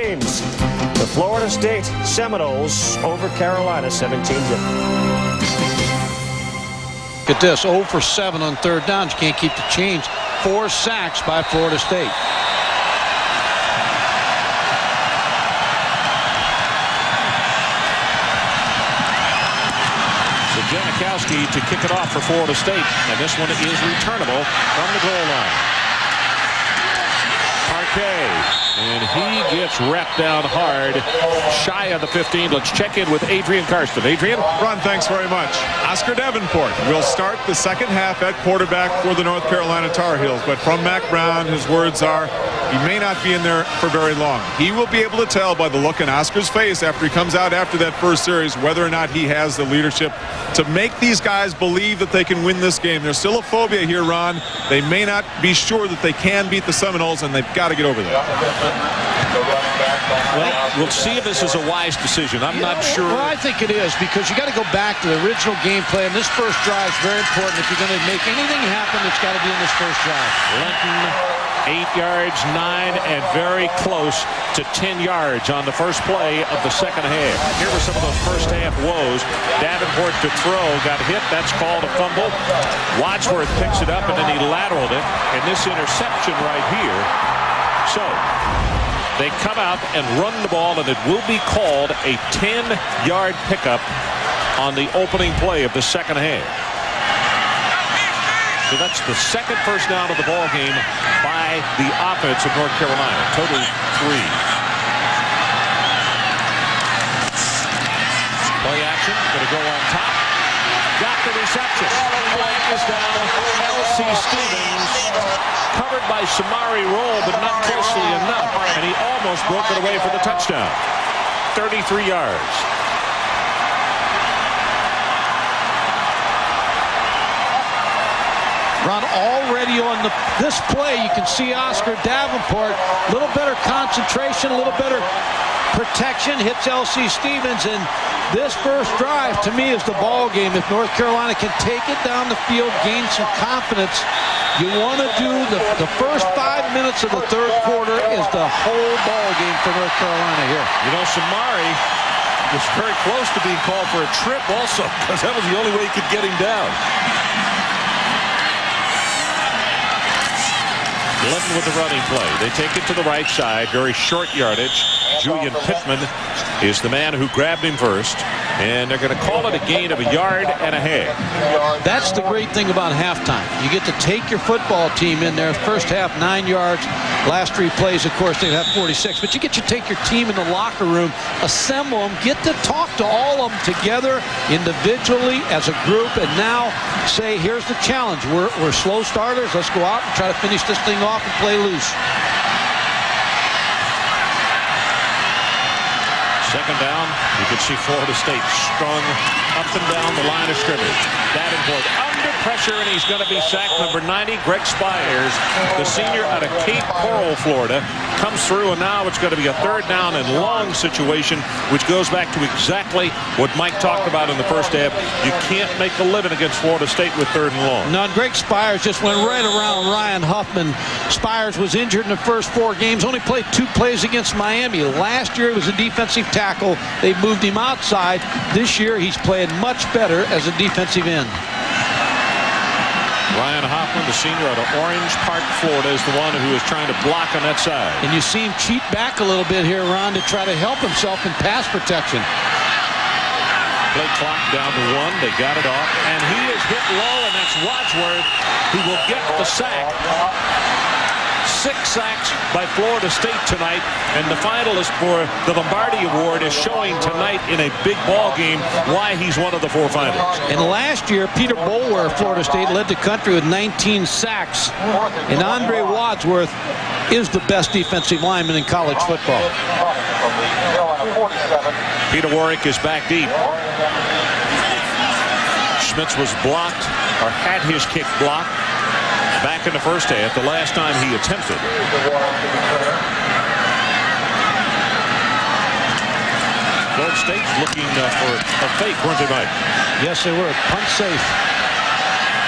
games. The Florida State Seminoles over Carolina 17-0. Look at this, 0 for 7 on third down. You can't keep the change. 4 sacks by Florida State. So Janikowski to kick it off for Florida State. And this one is returnable from the goal line. Parquet. And he gets wrapped down hard, shy of the 15. Let's check in with Adrian Karsten. Adrian? Ron, thanks very much. Oscar Davenport will start the second half at quarterback for the North Carolina Tar Heels. But from Mac Brown, his words are, he may not be in there for very long. He will be able to tell by the look in Oscar's face after he comes out after that first series whether or not he has the leadership to make these guys believe that they can win this game. There's still a phobia here, Ron. They may not be sure that they can beat the Seminoles, and they've got to get over that. Well, we'll see if this is a wise decision. I'm not sure. Well, I think it is, because you got to go back to the original game plan. This first drive is very important. If you're going to make anything happen, it's got to be in this first drive. Linton, 8 yards, 9, and very close to 10 yards on the first play of the second half. Here were some of those first half woes. Davenport to throw, got hit. That's called a fumble. Wadsworth picks it up, and then he lateraled it. And this interception right here. So they come out and run the ball, and it will be called a 10-yard pickup on the opening play of the second half. So that's the second first down of the ball game by the offense of North Carolina. Total 3. Play action, going to go on top. Got the reception. Flag is down. L.C. Stevens covered by Samari Roll, but not closely enough. And he almost broke it away for the touchdown. 33 yards. Ron, already on this play, you can see Oscar Davenport. A little better concentration, a little better protection. Hits L.C. Stevens, and this first drive, to me, is the ball game. If North Carolina can take it down the field, gain some confidence, you want to do the first 5 minutes of the third quarter is the whole ball game for North Carolina here. You know, Samari was very close to being called for a trip also, because that was the only way he could get him down. Linton with the running play. They take it to the right side. Very short yardage. Julian Pittman is the man who grabbed him first. And they're going to call it a gain of 1.5 yards. That's the great thing about halftime. You get to take your football team in there. First half, 9 yards. Last 3 plays, of course, they'd have 46. But you get to take your team in the locker room, assemble them, get to talk to all of them together, individually, as a group, and now say, here's the challenge. We're slow starters. Let's go out and try to finish this thing off and play loose. Second down, you can see Florida State strung up and down the line of scrimmage. Davenport under pressure, and he's going to be sacked. Number 90, Greg Spires, the senior out of Cape Coral, Florida, comes through, and now it's going to be a third down and long situation, which goes back to exactly what Mike talked about in the first half. You can't make a living against Florida State with third and long. No, Greg Spires just went right around Ryan Huffman. Spires was injured in the first 4 games, only played 2 plays against Miami. Last year, he was a defensive tackle. They moved him outside. This year, he's playing much better as a defensive end. Ryan Hoffman, the senior out of Orange Park, Florida, is the one who is trying to block on that side. And you see him cheat back a little bit here, Ron, to try to help himself in pass protection. Play clock down to 1. They got it off. And he is hit low, and that's Wadsworth who will get the sack. 6 sacks by Florida State tonight, and the finalist for the Lombardi Award is showing tonight in a big ball game why he's one of the 4 finalists. And last year, Peter Boulware of Florida State led the country with 19 sacks, and Andre Wadsworth is the best defensive lineman in college football. Peter Warwick is back deep. Schmitz was blocked, or had his kick blocked, back in the first half, the last time he attempted. Florida State's looking for a fake, weren't they, Mike? Yes, they were. Punt safe.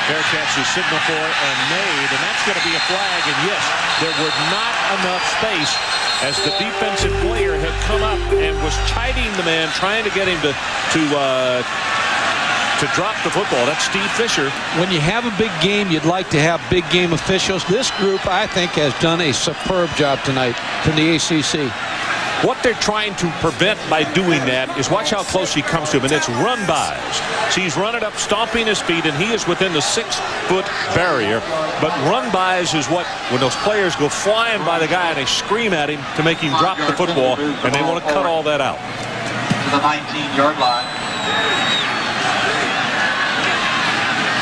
Bearcats who signal for and made, and that's going to be a flag. And yes, there were not enough space as the defensive player was chiding the man, trying to get him to drop the football. That's Steve Fisher. When you have a big game, you'd like to have big game officials. This group, I think, has done a superb job tonight from the ACC. What they're trying to prevent by doing that is watch how close he comes to him, and it's run-bys. So he's running up, stomping his feet, and he is within the 6-foot barrier. But run-bys is what, when those players go flying by the guy and they scream at him to make him drop the football, and they want to cut all that out. To the 19-yard line.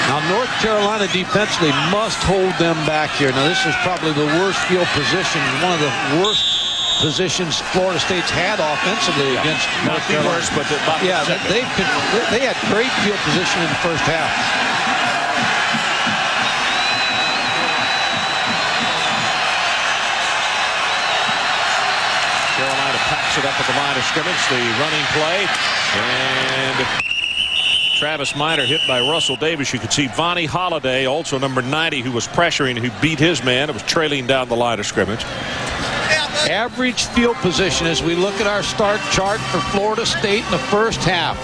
Now, North Carolina defensively must hold them back here. Now, this is probably the worst field position, one of the worst positions Florida State's had offensively against North Carolina. Worst, but yeah, they had great field position in the first half. Carolina packs it up at the line of scrimmage, the running play, and Travis Minor hit by Russell Davis. You could see Vonnie Holiday, also number 90, who was pressuring, who beat his man. It was trailing down the line of scrimmage. Average field position as we look at our start chart for Florida State in the first half.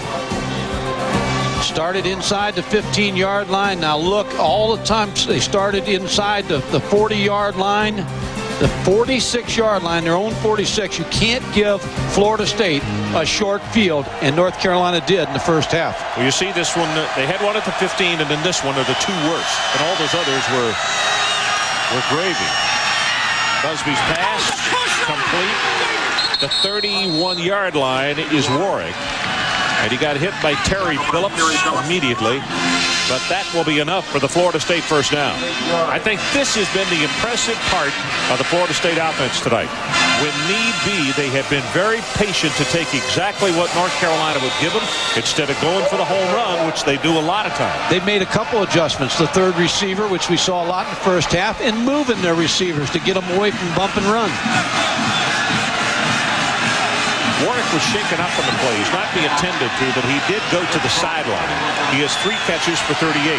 Started inside the 15-yard line. Now look, all the time they started inside the 40-yard line, the 46-yard line, their own 46. You can't give Florida State a short field, and North Carolina did in the first half. Well, you see this one, they had one at the 15, and then this one are the two worst, and all those others were gravy. Busby's pass, complete. The 31-yard line is Warwick. And he got hit by Terry Phillips immediately. But that will be enough for the Florida State first down. I think this has been the impressive part of the Florida State offense tonight. When need be, they have been very patient to take exactly what North Carolina would give them instead of going for the home run, which they do a lot of times. They've made a couple adjustments. The third receiver, which we saw a lot in the first half, and moving their receivers to get them away from bump and run. Warwick was shaken up on the play. He's not being attended to, but he did go to the sideline. He has 3 catches for 38.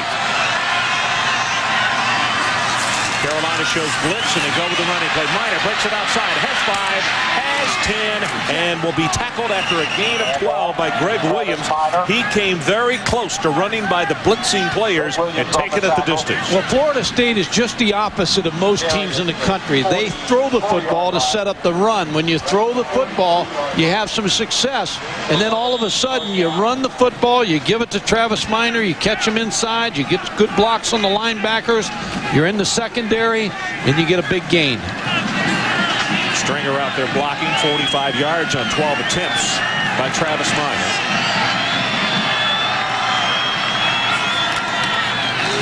Carolina shows blitz, and they go with the running play. Minor breaks it outside, has 5, has 10, and will be tackled after a gain of 12 by Greg Williams. He came very close to running by the blitzing players and taking it the distance. Well, Florida State is just the opposite of most teams in the country. They throw the football to set up the run. When you throw the football, you have some success, and then all of a sudden you run the football, you give it to Travis Minor, you catch him inside, you get good blocks on the linebackers, you're in the secondary, and you get a big gain. Stringer out there blocking, 45 yards on 12 attempts by Travis Minor.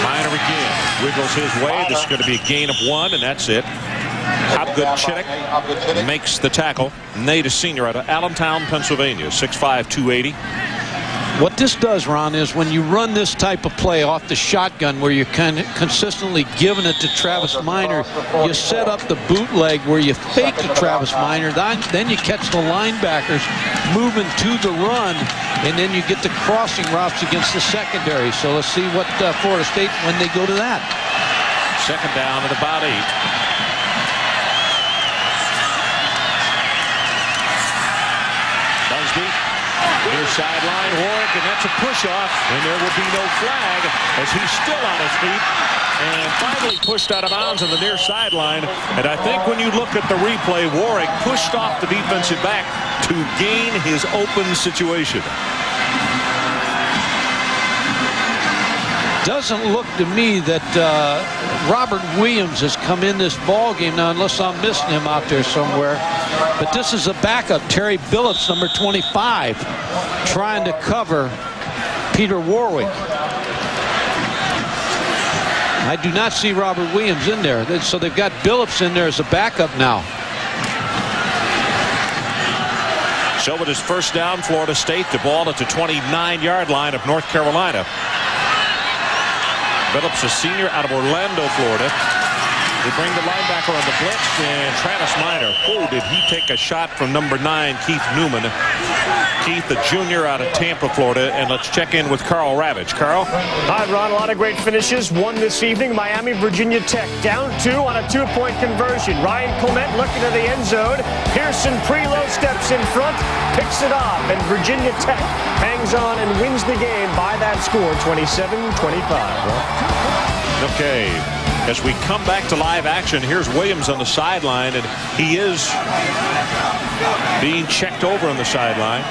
Minor again wiggles his way. This is going to be a gain of 1, and that's it. Hopgood Chittick makes the tackle. Nate, a senior out of Allentown, Pennsylvania, 6'5", 280. What this does, Ron, is when you run this type of play off the shotgun where you're kind of consistently giving it to Travis Minor, you set up the bootleg where you fake to Travis Minor, then you catch the linebackers moving to the run, and then you get the crossing routes against the secondary. So let's see what Florida State, when they go to that. Second down at about 8. Busby, near sideline, Warwick, and that's a push-off, and there will be no flag as he's still on his feet and finally pushed out of bounds on the near sideline. And I think when you look at the replay, Warwick pushed off the defensive back to gain his open situation. Doesn't look to me that Robert Williams has come in this ball game now, unless I'm missing him out there somewhere. But this is a backup, Terry Billups, number 25, trying to cover Peter Warwick. I do not see Robert Williams in there, so they've got Billups in there as a backup now. So with his first down, Florida State, the ball at the 29-yard line of North Carolina. Billups, a senior out of Orlando, Florida. They bring the linebacker on the blitz, and Travis Minor. Oh, did he take a shot from number 9, Keith Newman. Keith, the junior out of Tampa, Florida. And let's check in with Carl Ravitch. Carl? Hi, Ron. A lot of great finishes. One this evening, Miami, Virginia Tech. Down 2 on a 2-point conversion. Ryan Clement looking to the end zone. Pearson Prelow steps in front, picks it off, and Virginia Tech hangs on and wins the game by that score, 27-25. Okay, as we come back to live action, here's Williams on the sideline, and he is being checked over on the sideline.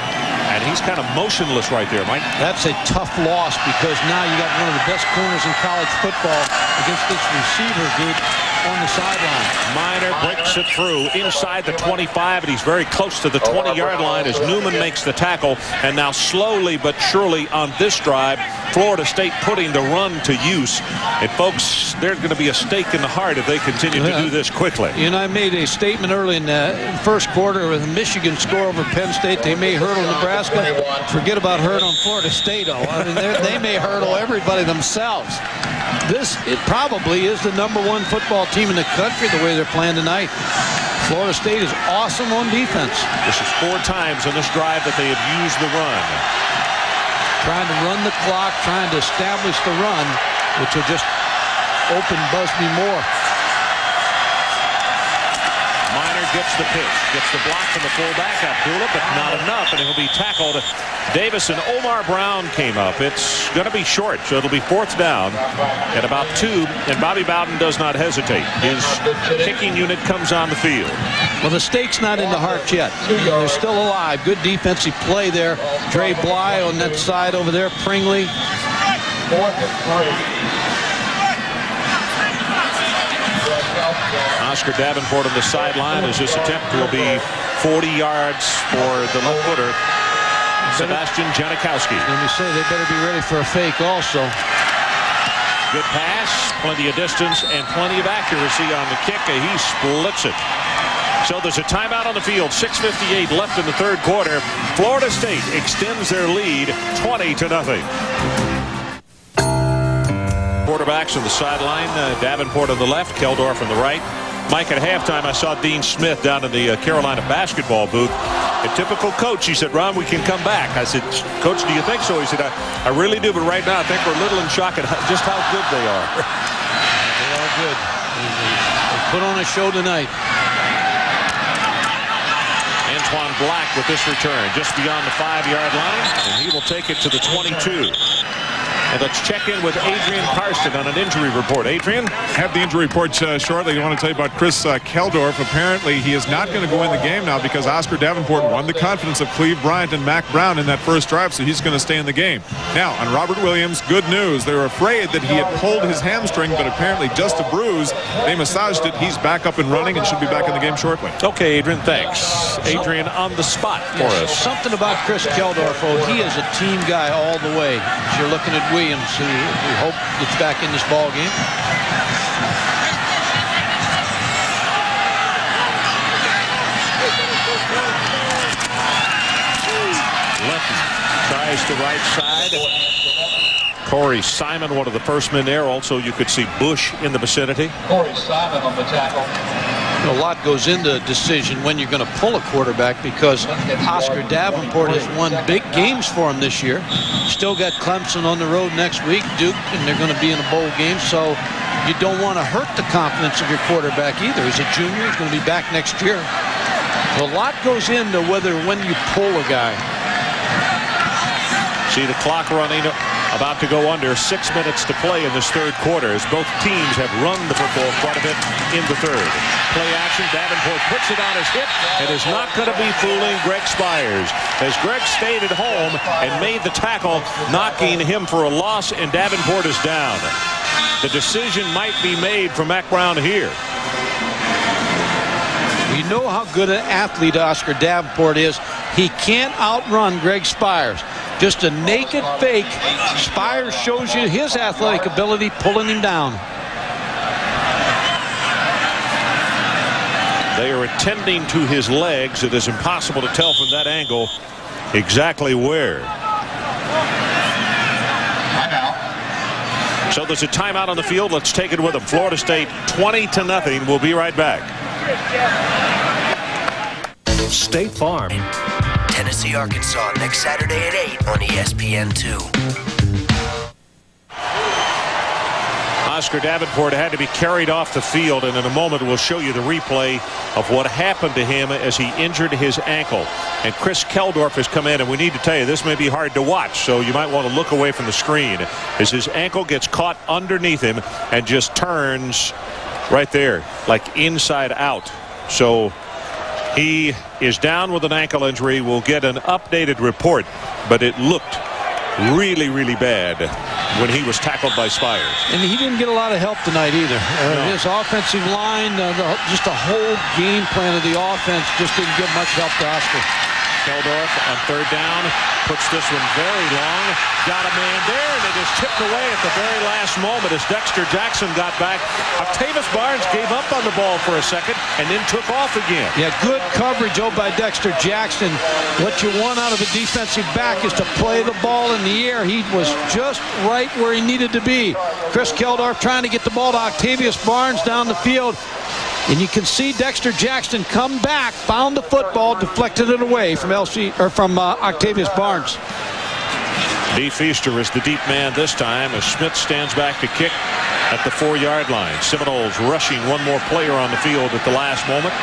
And he's kind of motionless right there, Mike. That's a tough loss because now you got one of the best corners in college football against this receiver group on the sideline. Miner breaks it through inside the 25, and he's very close to the 20-yard line as Newman makes the tackle. And now slowly but surely on this drive, Florida State putting the run to use. And folks, there's going to be a stake in the heart if they continue to do this quickly. You know, I made a statement early in the first quarter with Michigan score over Penn State. They may hurdle Nebraska. Forget about hurdling Florida State. I mean, they may hurdle everybody themselves. It probably is the #1 football team in the country the way they're playing tonight. Florida State is awesome on defense. This is 4 times on this drive that they have used the run. Trying to run the clock, trying to establish the run, which will just open Busby more. Miner gets the pitch, gets the block from the fullback, Abdullah, but not enough, and he'll be tackled. Davis and Omar Brown came up. It's going to be short, so it'll be 4th down at about 2, and Bobby Bowden does not hesitate. His kicking unit comes on the field. Well, the stake's not in the heart yet. They're still alive. Good defensive play there. Dre Bly on that side over there. Pringley. Oscar Davenport on the sideline as this attempt will be 40 yards for the left footer, Sebastian Janikowski. Let me say, they better be ready for a fake also. Good pass, plenty of distance, and plenty of accuracy on the kick. He splits it. So there's a timeout on the field. 6:58 left in the 3rd quarter. Florida State extends their lead 20-0. Quarterbacks on the sideline. Davenport on the left, Keldorf on the right. Mike, at halftime, I saw Dean Smith down in the Carolina basketball booth. A typical coach, he said, "Ron, we can come back." I said, "Coach, do you think so?" He said, I really do, but right now I think we're a little in shock at just how good they are. They are good. They put on a show tonight. Antoine Black with this return just beyond the 5-yard line, and he will take it to the 22. And let's check in with Adrian Karsten on an injury report. Adrian? Have the injury report shortly. I want to tell you about Chris Keldorf. Apparently, he is not going to go in the game now because Oscar Davenport won the confidence of Cleve Bryant and Mac Brown in that first drive, so he's going to stay in the game. Now, on Robert Williams, good news. They were afraid that he had pulled his hamstring, but apparently just a bruise. They massaged it. He's back up and running and should be back in the game shortly. Okay, Adrian, thanks. Adrian on the spot for us. Something about Chris Keldorf, he is a team guy all the way. As you're looking at Williams, who we hope gets back in this ball game. Linton tries the right side. Corey Simon, one of the first men there. Also, you could see Bush in the vicinity. Corey Simon on the tackle. A lot goes into a decision when you're going to pull a quarterback because Oscar Davenport has won big games for him this year. Still got Clemson on the road next week, Duke, and they're going to be in a bowl game. So you don't want to hurt the confidence of your quarterback either. He's a junior. He's going to be back next year. A lot goes into when you pull a guy. See the clock running, about to go under. 6 minutes to play in this 3rd quarter as both teams have run the football quite a bit in the 3rd. Play action, Davenport puts it on his hip and is not going to be fooling Greg Spires as Greg stayed at home and made the tackle, knocking him for a loss, and Davenport is down. The decision might be made for Mac Brown here. We know how good an athlete Oscar Davenport is. He can't outrun Greg Spires. Just a naked fake. Spires shows you his athletic ability, pulling him down. They are attending to his legs. It is impossible to tell from that angle exactly where. So there's a timeout on the field. Let's take it with them. Florida State 20-0. We'll be right back. State Farm. Tennessee, Arkansas next Saturday at 8 on ESPN2. Oscar Davenport had to be carried off the field, and in a moment we'll show you the replay of what happened to him as he injured his ankle. And Chris Keldorf has come in, and we need to tell you, this may be hard to watch, so you might want to look away from the screen as his ankle gets caught underneath him and just turns right there, like inside out. So he is down with an ankle injury. We'll get an updated report, but it looked really, really bad when he was tackled by Spires. And he didn't get a lot of help tonight either. His offensive line, just the whole game plan of the offense just didn't give much help to Oscar. Keldorf on third down puts this one very long. Got a man there, and it is tipped away at the very last moment as Dexter Jackson got back. Octavius Barnes gave up on the ball for a second and then took off again. Yeah, good coverage by Dexter Jackson. What you want out of a defensive back is to play the ball in the air. He was just right where he needed to be. Chris Keldorf trying to get the ball to Octavius Barnes down the field. And you can see Dexter Jackson come back, found the football, deflected it away from Octavius Barnes. Dee Feaster is the deep man this time as Smith stands back to kick at the 4-yard line. Seminoles rushing one more player on the field at the last moment.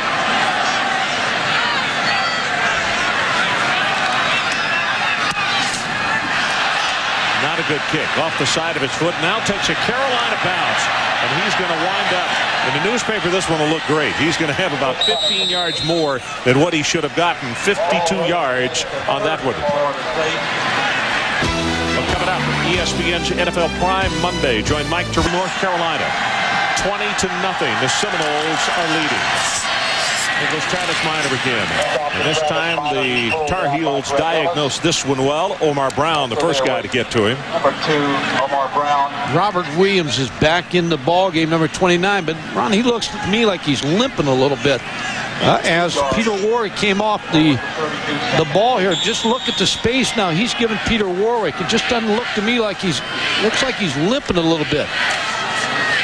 Not a good kick off the side of his foot. Now takes a Carolina bounce, and he's going to wind up. In the newspaper, this one will look great. He's going to have about 15 yards more than what he should have gotten. 52 yards on that one. Well, coming up, ESPN's NFL Prime Monday. Join Mike to North Carolina. 20-0. The Seminoles are leading. It goes Travis Minor again. And this time the Tar Heels diagnosed this one well. Omar Brown, the first guy to get to him. Number 2, Omar Brown. Robert Williams is back in the ball game, number 29. But, Ron, he looks to me like he's limping a little bit. As Peter Warwick came off the ball here. Just look at the space now. He's giving Peter Warwick. It just doesn't look to me like looks like he's limping a little bit.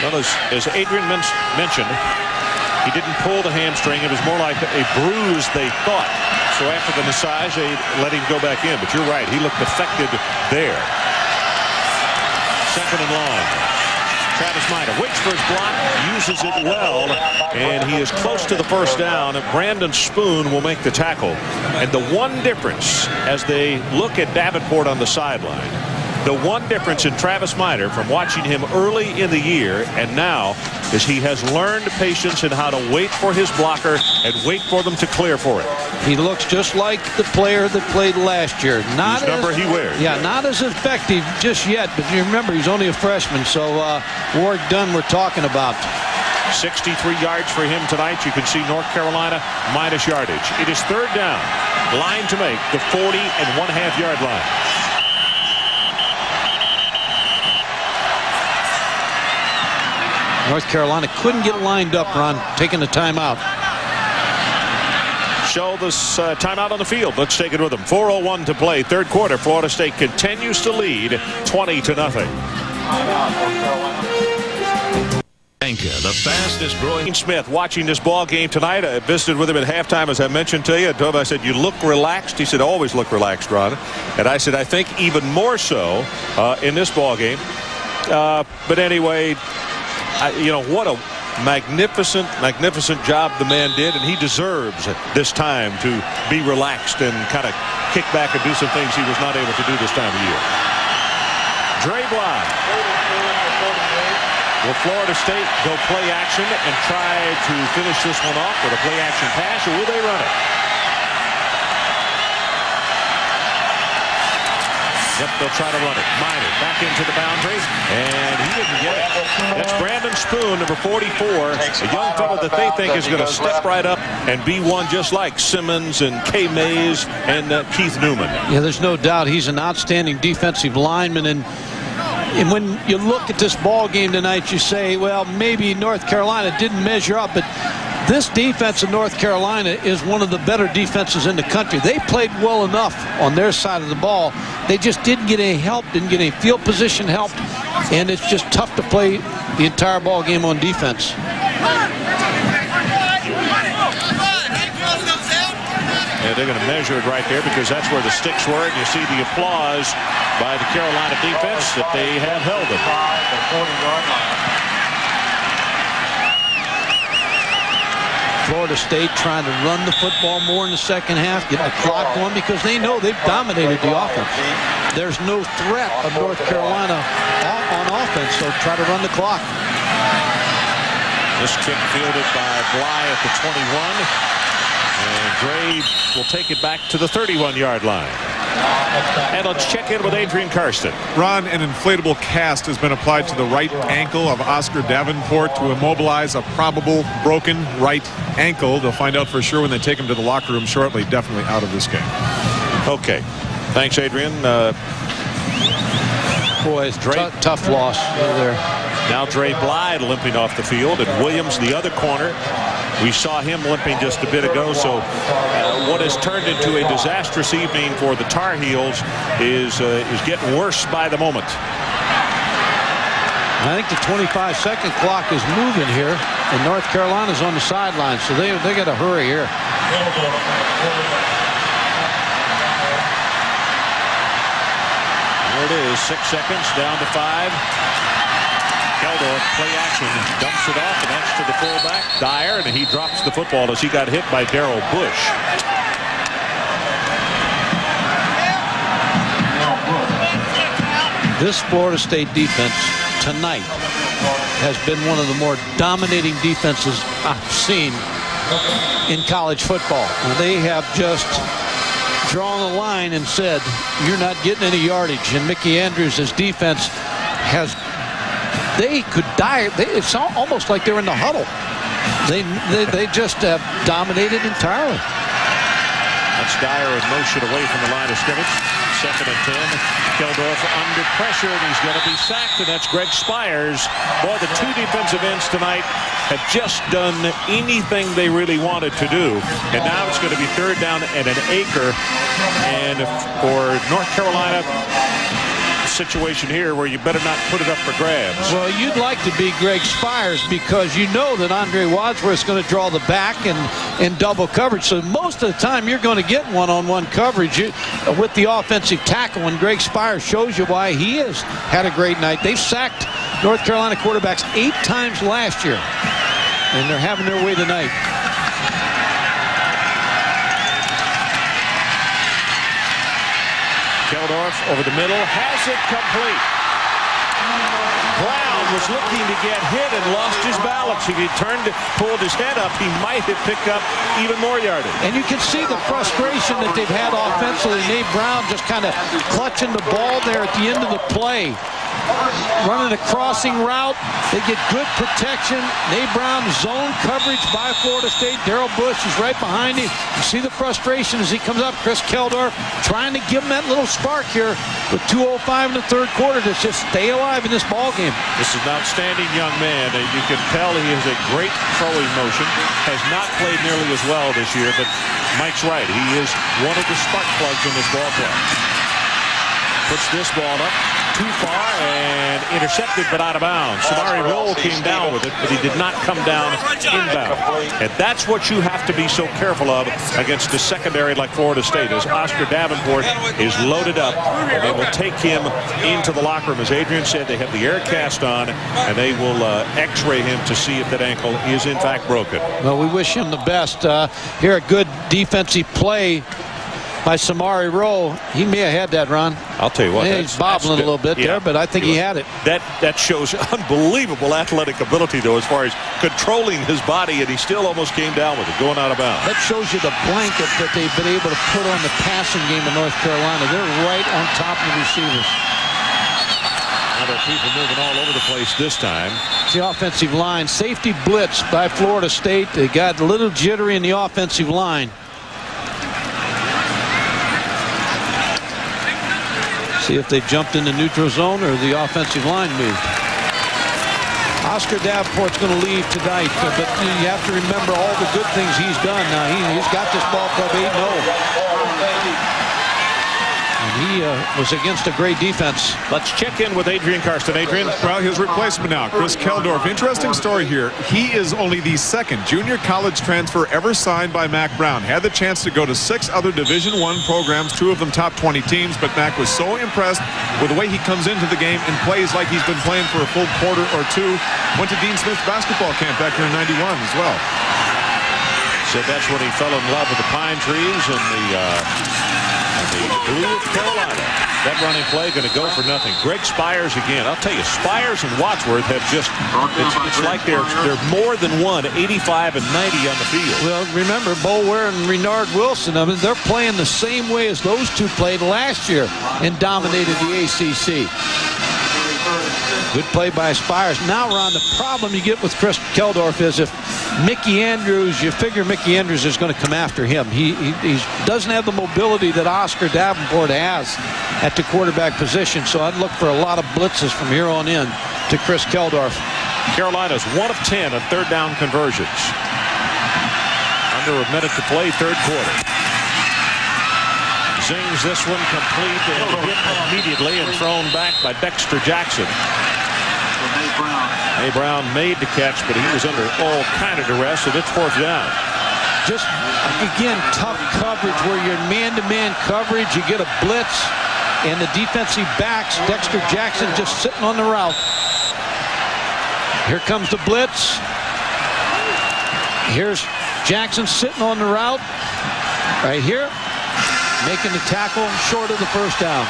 Well, as Adrian mentioned, he didn't pull the hamstring. It was more like a bruise, they thought. So after the massage, they let him go back in. But you're right, he looked affected there. Second and long. Travis Minor waits for his block, uses it well, and he is close to the first down. Brandon Spoon will make the tackle. And the one difference as they look at Davenport on the sideline, the one difference in Travis Minor from watching him early in the year and now is he has learned patience and how to wait for his blocker and wait for them to clear for it. He looks just like the player that played last year. Not whose number he wears. Yeah, not as effective just yet, but you remember he's only a freshman, so Warwick Dunn we're talking about. 63 yards for him tonight. You can see North Carolina minus yardage. It is third down. Line to make the 40.5-yard line. North Carolina couldn't get lined up, Ron, taking the timeout. Show this timeout on the field. Let's take it with them. 4:01 to play. Third quarter. Florida State continues to lead 20-0. The fastest growing. Smith watching this ball game tonight. I visited with him at halftime, as I mentioned to you. I told him, I said, you look relaxed. He said, always look relaxed, Ron. And I said, I think even more so in this ball game. But anyway, you know, what a magnificent job the man did, and he deserves this time to be relaxed and kind of kick back and do some things he was not able to do this time of year. Dre Bly. Will Florida State go play action and try to finish this one off with a play action pass, or will they run it? Yep, they'll try to run it. Minor back into the boundary, and he didn't get it. That's Brandon Spoon, number 44, a young fellow that they think is going to step right up and be one just like Simmons and Kay Mays and Keith Newman. Yeah, there's no doubt he's an outstanding defensive lineman, and when you look at this ball game tonight, you say, well, maybe North Carolina didn't measure up, but this defense in North Carolina is one of the better defenses in the country. They played well enough on their side of the ball. They just didn't get any help, didn't get any field position help, and it's just tough to play the entire ball game on defense. Yeah, they're going to measure it right there because that's where the sticks were, and you see the applause by the Carolina defense that they have held them. Florida State trying to run the football more in the second half, get the clock going, because they know they've dominated the offense. There's no threat of North Carolina on offense, so try to run the clock. This kick fielded by Bly at the 21. And Gray will take it back to the 31-yard line. And let's check in with Adrian Karsten. Ron, an inflatable cast has been applied to the right ankle of Oscar Davenport to immobilize a probable broken right ankle. They'll find out for sure when they take him to the locker room shortly. Definitely out of this game. Okay. Thanks, Adrian. Boy, it's tough loss there. Now Dre Bly limping off the field, and Williams, the other corner. We saw him limping just a bit ago, so what has turned into a disastrous evening for the Tar Heels is getting worse by the moment. I think the 25-second clock is moving here, and North Carolina's on the sideline, so they got to hurry here. There it is, 6 seconds, down to 5. Keldorf, play action, dumps it off, and that's to the fullback, Dyer, and he drops the football as he got hit by Darrell Bush. This Florida State defense tonight has been one of the more dominating defenses I've seen in college football. They have just drawn a line and said, you're not getting any yardage. And Mickey Andrews' defense has, they could die. It's almost like they're in the huddle. They just have dominated entirely. That's Dyer in motion away from the line of scrimmage. 2nd and 10. Keldorf under pressure, and he's going to be sacked, and that's Greg Spires. Boy, the two defensive ends tonight have just done anything they really wanted to do. And now it's going to be 3rd down and an acre. And for North Carolina, situation here where you better not put it up for grabs. Well, you'd like to be Greg Spires because you know that Andre Wadsworth's going to draw the back and double coverage. So most of the time you're going to get one-on-one coverage with the offensive tackle, and Greg Spires shows you why he has had a great night. They've sacked North Carolina quarterbacks 8 times last year, and they're having their way tonight. Keldorf over the middle, has it complete. Brown was looking to get hit and lost his balance. If he pulled his head up, he might have picked up even more yardage. And you can see the frustration that they've had offensively. Nate Brown just kind of clutching the ball there at the end of the play. Running a crossing route. They get good protection. Nate Brown zone coverage by Florida State. Darrell Bush is right behind him. You see the frustration as he comes up. Chris Keldorf trying to give him that little spark here with 2:05 in the 3rd quarter to just stay alive in this ball game. This is an outstanding young man. You can tell he has a great throwing motion. Has not played nearly as well this year, but Mike's right. He is one of the spark plugs in this ball club. Puts this ball up too far and intercepted, but out of bounds. Samari Roll came down with it, but he did not come down inbound. And that's what you have to be so careful of against a secondary like Florida State, as Oscar Davenport is loaded up, and they will take him into the locker room. As Adrian said, they have the air cast on, and they will x-ray him to see if that ankle is in fact broken. Well, we wish him the best. Here, a good defensive play by Samari Rowe. He may have had that, Ron. I'll tell you what. He's bobbling a little bit there, but I think he had it. That shows unbelievable athletic ability, though, as far as controlling his body, and he still almost came down with it, going out of bounds. That shows you the blanket that they've been able to put on the passing game of North Carolina. They're right on top of the receivers. Now there are people moving all over the place this time. It's the offensive line. Safety blitz by Florida State. They got a little jittery in the offensive line. See if they jumped in the neutral zone or the offensive line moved. Oscar Davenport's going to leave tonight, but you have to remember all the good things he's done. Now he's got this ball club 8-0. And he was against a great defense. Let's check in with Adrian Karsten. Adrian. Well, his replacement now, Chris Keldorf. Interesting story here. He is only the 2nd junior college transfer ever signed by Mack Brown. Had the chance to go to 6 other Division I programs, 2 of them top 20 teams, but Mack was so impressed with the way he comes into the game and plays like he's been playing for a full quarter or 2. Went to Dean Smith's basketball camp back here in '91 as well. Said that's when he fell in love with the pine trees and the blue of Carolina. That running play going to go for nothing. Greg Spires again. I'll tell you, Spires and Wadsworth have just, it's like they're more than one, 85 and 90 on the field. Well, remember, Bo Ware and Renard Wilson, I mean, they're playing the same way as those two played last year and dominated the ACC. Good play by Spires. Now, Ron, the problem you get with Chris Keldorf is if Mickey Andrews, you figure Mickey Andrews is going to come after him. He doesn't have the mobility that Oscar Davenport has at the quarterback position, so I'd look for a lot of blitzes from here on in to Chris Keldorf. Carolina's 1 of 10 on third down conversions. Under a minute to play, third quarter. Zings this one complete and hit immediately and thrown back by Dexter Jackson. May Brown made the catch, but he was under all kind of duress, and it's fourth down. Just, again, tough coverage where you're man-to-man coverage. You get a blitz, and the defensive backs, Dexter Jackson just sitting on the route. Here comes the blitz. Here's Jackson sitting on the route. Right here. Making the tackle short of the first down.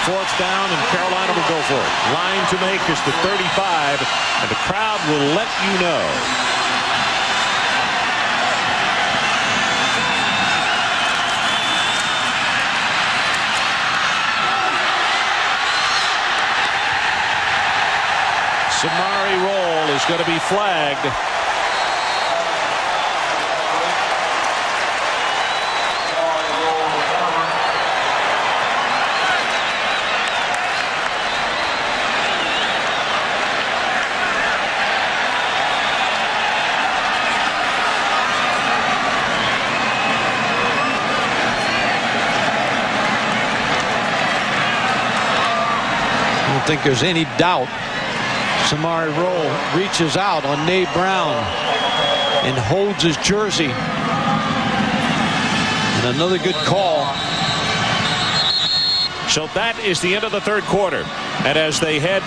Fourth down, and Carolina will go for it. Line to make is the 35, and the crowd will let you know. Samari roll is going to be flagged. I don't think there's any doubt. Samari Roll reaches out on Nate Brown and holds his jersey. And another good call. So that is the end of the third quarter. And as they head,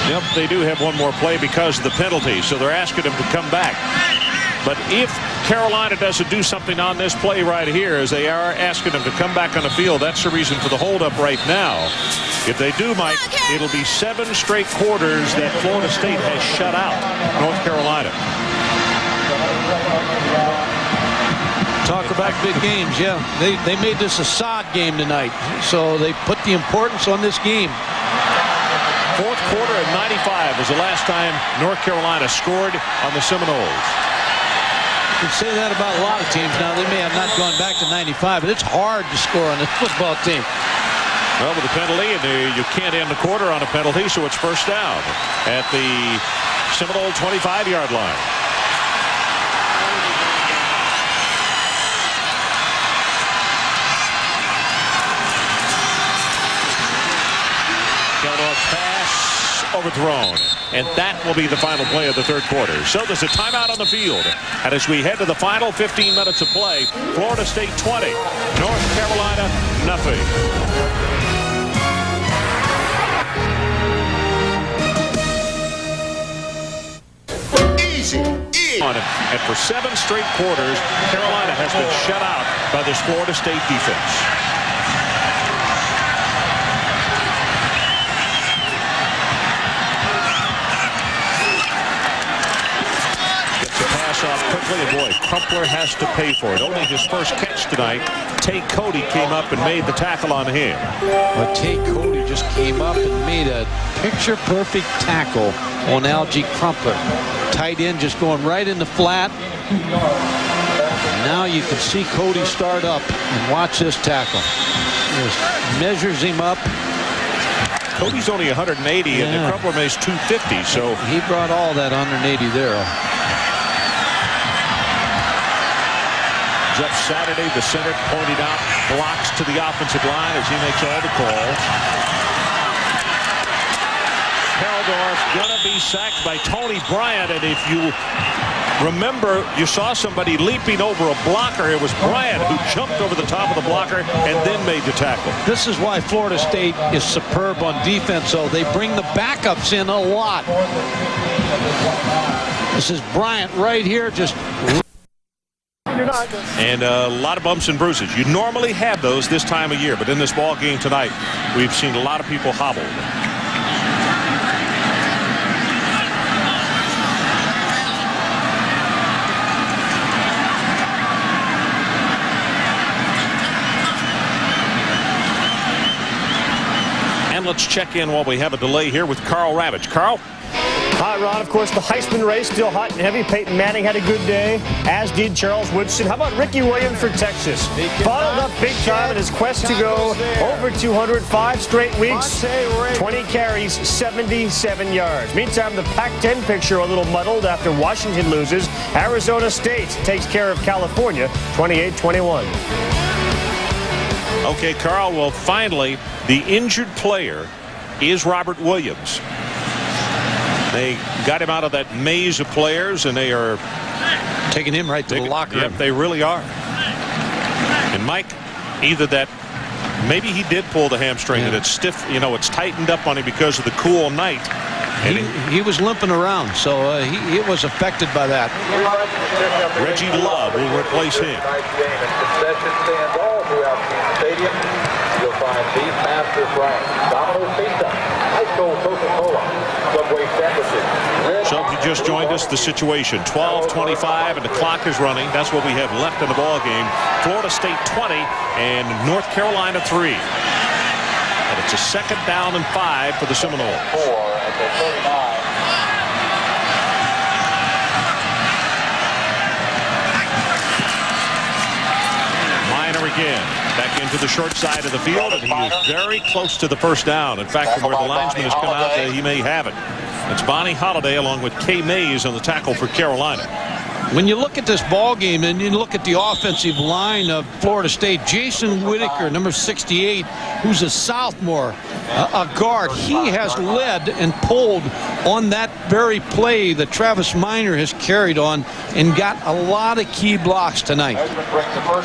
yep, they do have one more play because of the penalty. So they're asking him to come back. But if Carolina doesn't do something on this play right here, as they are asking him to come back on the field, that's the reason for the holdup right now. If they do, Mike, it'll be 7 straight quarters that Florida State has shut out North Carolina. Talk about big games, yeah. They made this a sod game tonight, so they put the importance on this game. Fourth quarter at 95 was the last time North Carolina scored on the Seminoles. You can say that about a lot of teams now. They may have not gone back to 95, but it's hard to score on this football team. Well, with the penalty, and you can't end the quarter on a penalty, so it's first down at the Seminole 25-yard line. Keldorf's pass overthrown, and that will be the final play of the third quarter. So there's a timeout on the field, and as we head to the final 15 minutes of play, Florida State 20, North Carolina nothing. And for 7 straight quarters, Carolina has been shut out by this Florida State defense. Gets the pass off quickly, and boy, Crumpler has to pay for it. Only his first catch tonight. Tate Cody came up and made the tackle on him. Well, Tate Cody just came up and made a picture-perfect tackle on Algie Crumpler. Tight end just going right in the flat. Now you can see Cody start up and watch this tackle. Just measures him up. Cody's only 180, and the Crumpler makes 250, so he brought all that 180 there. Jeff Saturday, the center, pointed out blocks to the offensive line as he makes all the calls. Keldorf gonna be sacked by Tony Bryant, and if you remember, you saw somebody leaping over a blocker. It was Bryant who jumped over the top of the blocker and then made the tackle. This is why Florida State is superb on defense, though. They bring the backups in a lot. This is Bryant right here, just And a lot of bumps and bruises. You normally have those this time of year, but in this ball game tonight, we've seen a lot of people hobbled. And let's check in while we have a delay here with Carl Ravitch. Carl? Hi, Ron. Of course, the Heisman race still hot and heavy. Peyton Manning had a good day, as did Charles Woodson. How about Ricky Williams for Texas? Bottled up big time in his quest to go over 205 straight weeks, 20 carries, 77 yards. Meantime, the Pac-10 picture a little muddled after Washington loses. Arizona State takes care of California, 28-21. Okay, Carl, well, finally, the injured player is Robert Williams. They got him out of that maze of players, and they are taking him right to the locker room. Yep, they really are. And Mike, either that, maybe he did pull the hamstring, and it's stiff, you know, it's tightened up on him because of the cool night. And he was limping around, so he was affected by that. Reggie Love will replace him. Stadium, you'll find beef masters rank, Domino's Pizza, High School Coca-Cola, Subway sandwiches. So if you just joined us, the situation 12:25 and the clock is running. That's what we have left in the ball game. Florida State 20 and North Carolina 3. And it's a 2nd down and 5 for the Seminoles. 4 at the 39. Minor again. Back into the short side of the field, and he is very close to the first down. In fact, from where the linesman has come out, he may have it. It's Bonnie Holiday along with Kay Mays on the tackle for Carolina. When you look at this ball game and you look at the offensive line of Florida State, Jason Whitaker, number 68, who's a sophomore, a guard, he has led and pulled on that very play that Travis Minor has carried on and got a lot of key blocks tonight.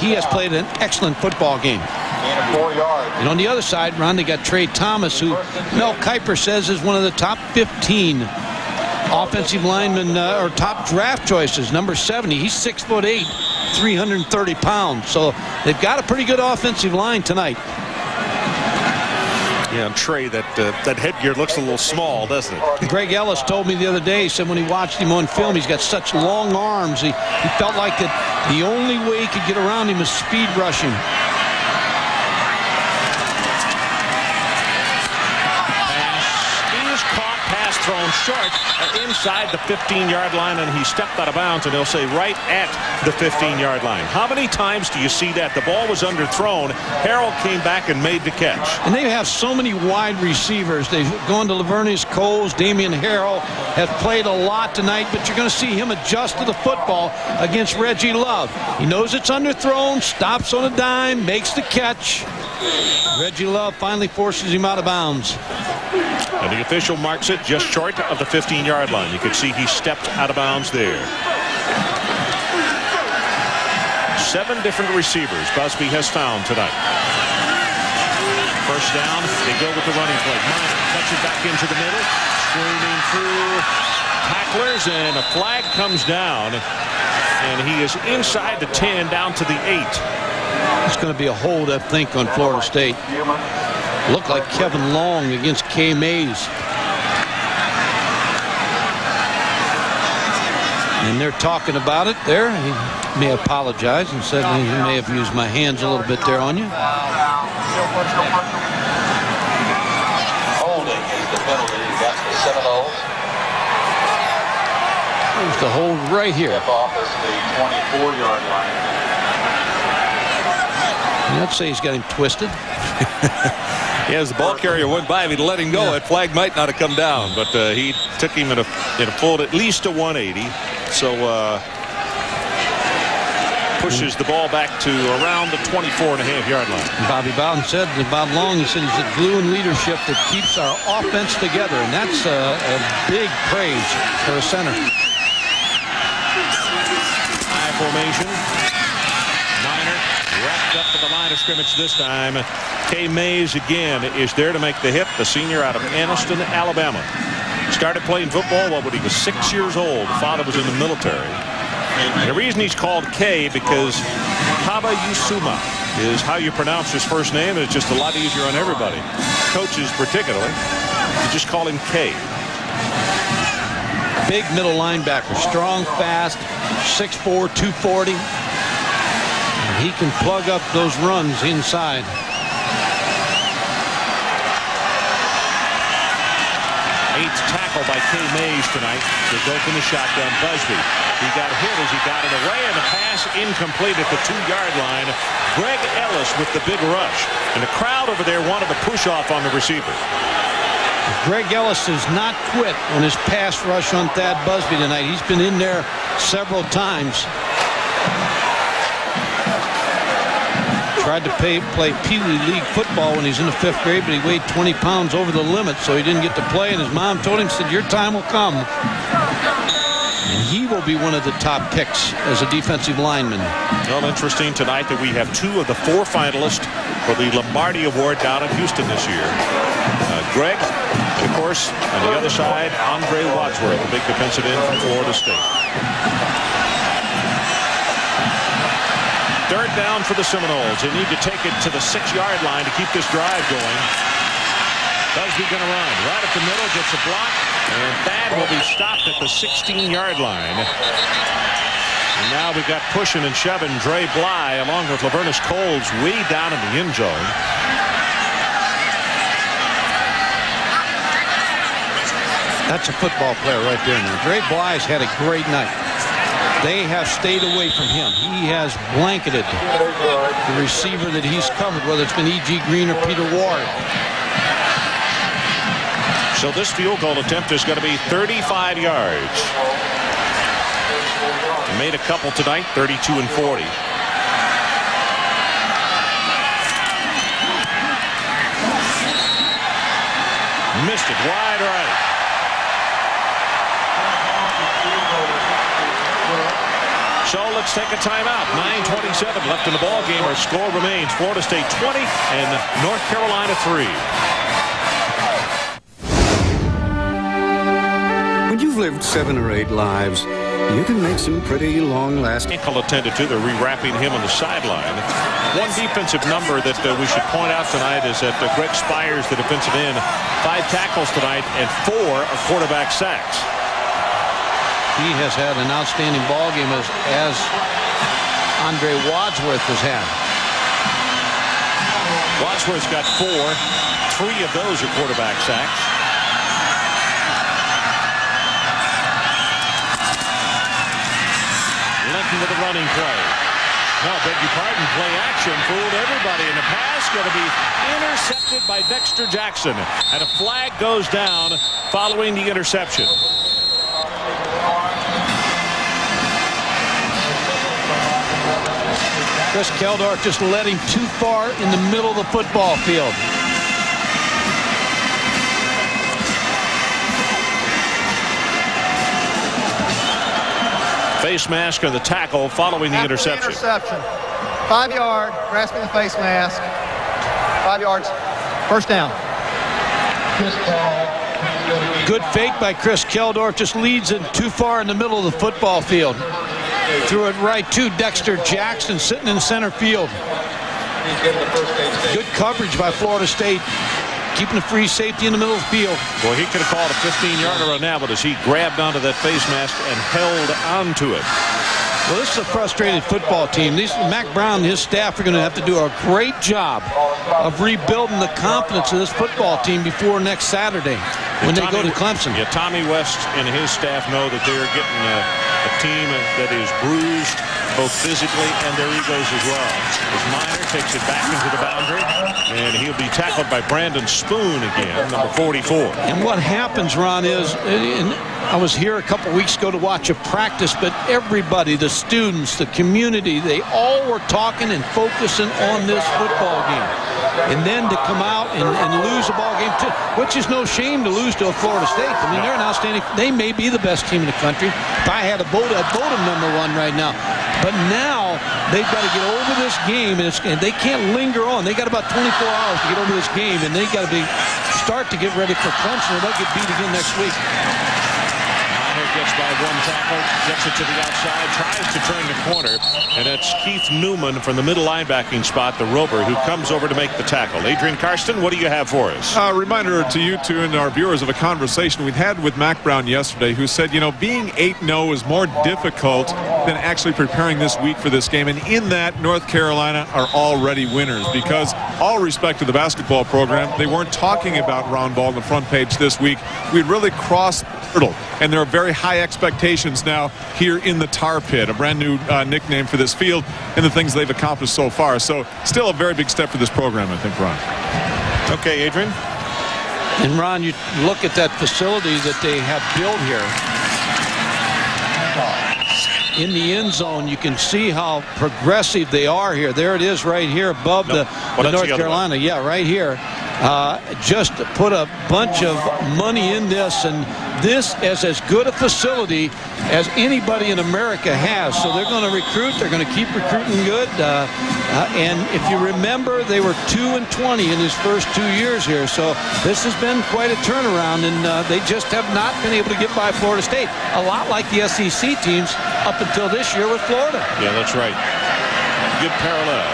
He has played an excellent football game. And on the other side, Ron, they got Trey Thomas, who Mel Kiper says is one of the top 15 offensive linemen or top draft choices. Number 70, he's 6'8", 330 pounds. So they've got a pretty good offensive line tonight. Yeah, and Trey, that headgear looks a little small, doesn't it? Greg Ellis told me the other day, he said when he watched him on film, he's got such long arms. He felt like that the only way he could get around him was speed rushing. Thrown short inside the 15-yard line, and he stepped out of bounds, and they'll say right at the 15-yard line. How many times do you see that? The ball was underthrown. Harrell came back and made the catch. And they have so many wide receivers. They've gone to Lavernius Coles. Damian Harrell has played a lot tonight, but you're going to see him adjust to the football against Reggie Love. He knows it's underthrown, stops on a dime, makes the catch. Reggie Love finally forces him out of bounds. And the official marks it just short of the 15-yard line. You can see he stepped out of bounds there. 7 different receivers Busby has found tonight. First down, they go with the running play. Minor cuts it back into the middle, screaming through tacklers, and a flag comes down, and he is inside the 10 down to the 8. It's going to be a hold, I think, on Florida State. Looked like Kevin Long against Kay Mays. And they're talking about it there. He may apologize and said he may have used my hands a little bit there on you. Holding is the penalty against the Seminoles. There's the hold right here. Tip off is the 24-yard line. I'd say he's got him twisted. Yeah, as the ball carrier went by, if he'd let him go, that flag might not have come down. But he took him in a full at least a 180. So pushes the ball back to around the 24.5-yard line. Bobby Bowden said about Long, he said he's the glue and leadership that keeps our offense together. And that's a big praise for a center. High formation. Wrapped up to the line of scrimmage this time. Kay Mays again is there to make the hit. The senior out of Anniston, Alabama. Started playing football when he was 6 years old. Father was in the military. And the reason he's called K because Kaba Yusuma is how you pronounce his first name. It's just a lot easier on everybody. Coaches particularly. You just call him K. Big middle linebacker. Strong, fast, 6'4", 240. And he can plug up those runs inside. Eighth tackle by K. Mays tonight. They go from the shotgun. Busby. He got hit as he got it away, and the pass incomplete at the 2-yard line. Greg Ellis with the big rush. And the crowd over there wanted to push off on the receiver. Greg Ellis has not quit on his pass rush on Thad Busby tonight. He's been in there several times. Tried to play Pee Wee League football when he's in the 5th grade, but he weighed 20 pounds over the limit, so he didn't get to play. And his mom told him, said, your time will come. And he will be one of the top picks as a defensive lineman. Well, interesting tonight that we have 2 of the 4 finalists for the Lombardi Award down in Houston this year. Greg, and of course, on the other side, Andre Wadsworth, the big defensive end from Florida State. Third down for the Seminoles. They need to take it to the 6-yard line to keep this drive going. Busby going to run right at the middle, gets a block, and Thad will be stopped at the 16-yard line. And now we've got pushing and shoving Dre Bly along with Lavernus Coles way down in the end zone. That's a football player right there now. Dre Bly's had a great night. They have stayed away from him. He has blanketed the receiver that he's covered, whether it's been E.G. Green or Peter Ward. So this field goal attempt is going to be 35 yards. Made a couple tonight, 32 and 40. Missed it wide right. So let's take a timeout. 9:27 left in the ball game. Our score remains Florida State 20 and North Carolina 3. When you've lived 7 or 8 lives, you can make some pretty long-lasting. Ankle attended to. They're rewrapping him on the sideline. One defensive number that we should point out tonight is that Greg Spires, the defensive end, 5 tackles tonight and 4 are quarterback sacks. He has had an outstanding ball game as Andre Wadsworth has had. Wadsworth's got 4. 3 of those are quarterback sacks. Linton with a running play. No, beg your pardon, play action fooled everybody, and the pass going to be intercepted by Dexter Jackson. And a flag goes down following the interception. Chris Keldorf just led him too far in the middle of the football field. Face mask on the tackle following the interception. 5 yard, grasping the face mask. 5 yards, first down. Good fake by Chris Keldorf, just leads it too far in the middle of the football field. Threw it right to Dexter Jackson sitting in center field. Good coverage by Florida State, keeping the free safety in the middle of the field. Well, he could have called a 15-yarder on that, but as he grabbed onto that face mask and held onto it. Well, this is a frustrated football team. Mac Brown and his staff are going to have to do a great job of rebuilding the confidence of this football team before next Saturday when they go to Clemson. Yeah, Tommy West and his staff know that they're getting a team that is bruised both physically and their egos as well. As Miner takes it back into the boundary, and he'll be tackled by Brandon Spoon again, number 44. And what happens, Ron, is I was here a couple weeks ago to watch a practice, but everybody, the students, the community, they all were talking and focusing on this football game. And then to come out and lose a ball game, which is no shame to lose to a Florida State. I mean, they're an outstanding, they may be the best team in the country. If I had a vote, I'd vote them number 1 right now. But now they've got to get over this game, and they can't linger on. They got about 24 hours to get over this game, and they got to start to get ready for Clemson, or they'll get beat again next week. Miner gets by one tackle, gets it to the outside, tries to turn the corner, and it's Keith Newman from the middle linebacking spot, the Rover, who comes over to make the tackle. Adrian Karsten, what do you have for us? A reminder to you two and our viewers of a conversation we'd had with Mac Brown yesterday, who said, you know, being 8-0 is more difficult than actually preparing this week for this game. And in that, North Carolina are already winners, because all respect to the basketball program, they weren't talking about round ball on the front page this week. We'd really crossed the hurdle, and there are very high expectations now here in the Tar Pit, a brand new nickname for this field and the things they've accomplished so far. So still a very big step for this program, I think, Ron. Okay, Adrian. And Ron, you look at that facility that they have built here. In the end zone, you can see how progressive they are here. There it is right here above the North Carolina. Yeah, right here. Just put a bunch of money in this, and this is as good a facility as anybody in America has. So they're going to recruit. They're going to keep recruiting good. And if you remember, they were 2-20 in his first 2 years here. So this has been quite a turnaround, and they just have not been able to get by Florida State. A lot like the SEC teams up until this year with Florida. Yeah, that's right. Good parallel.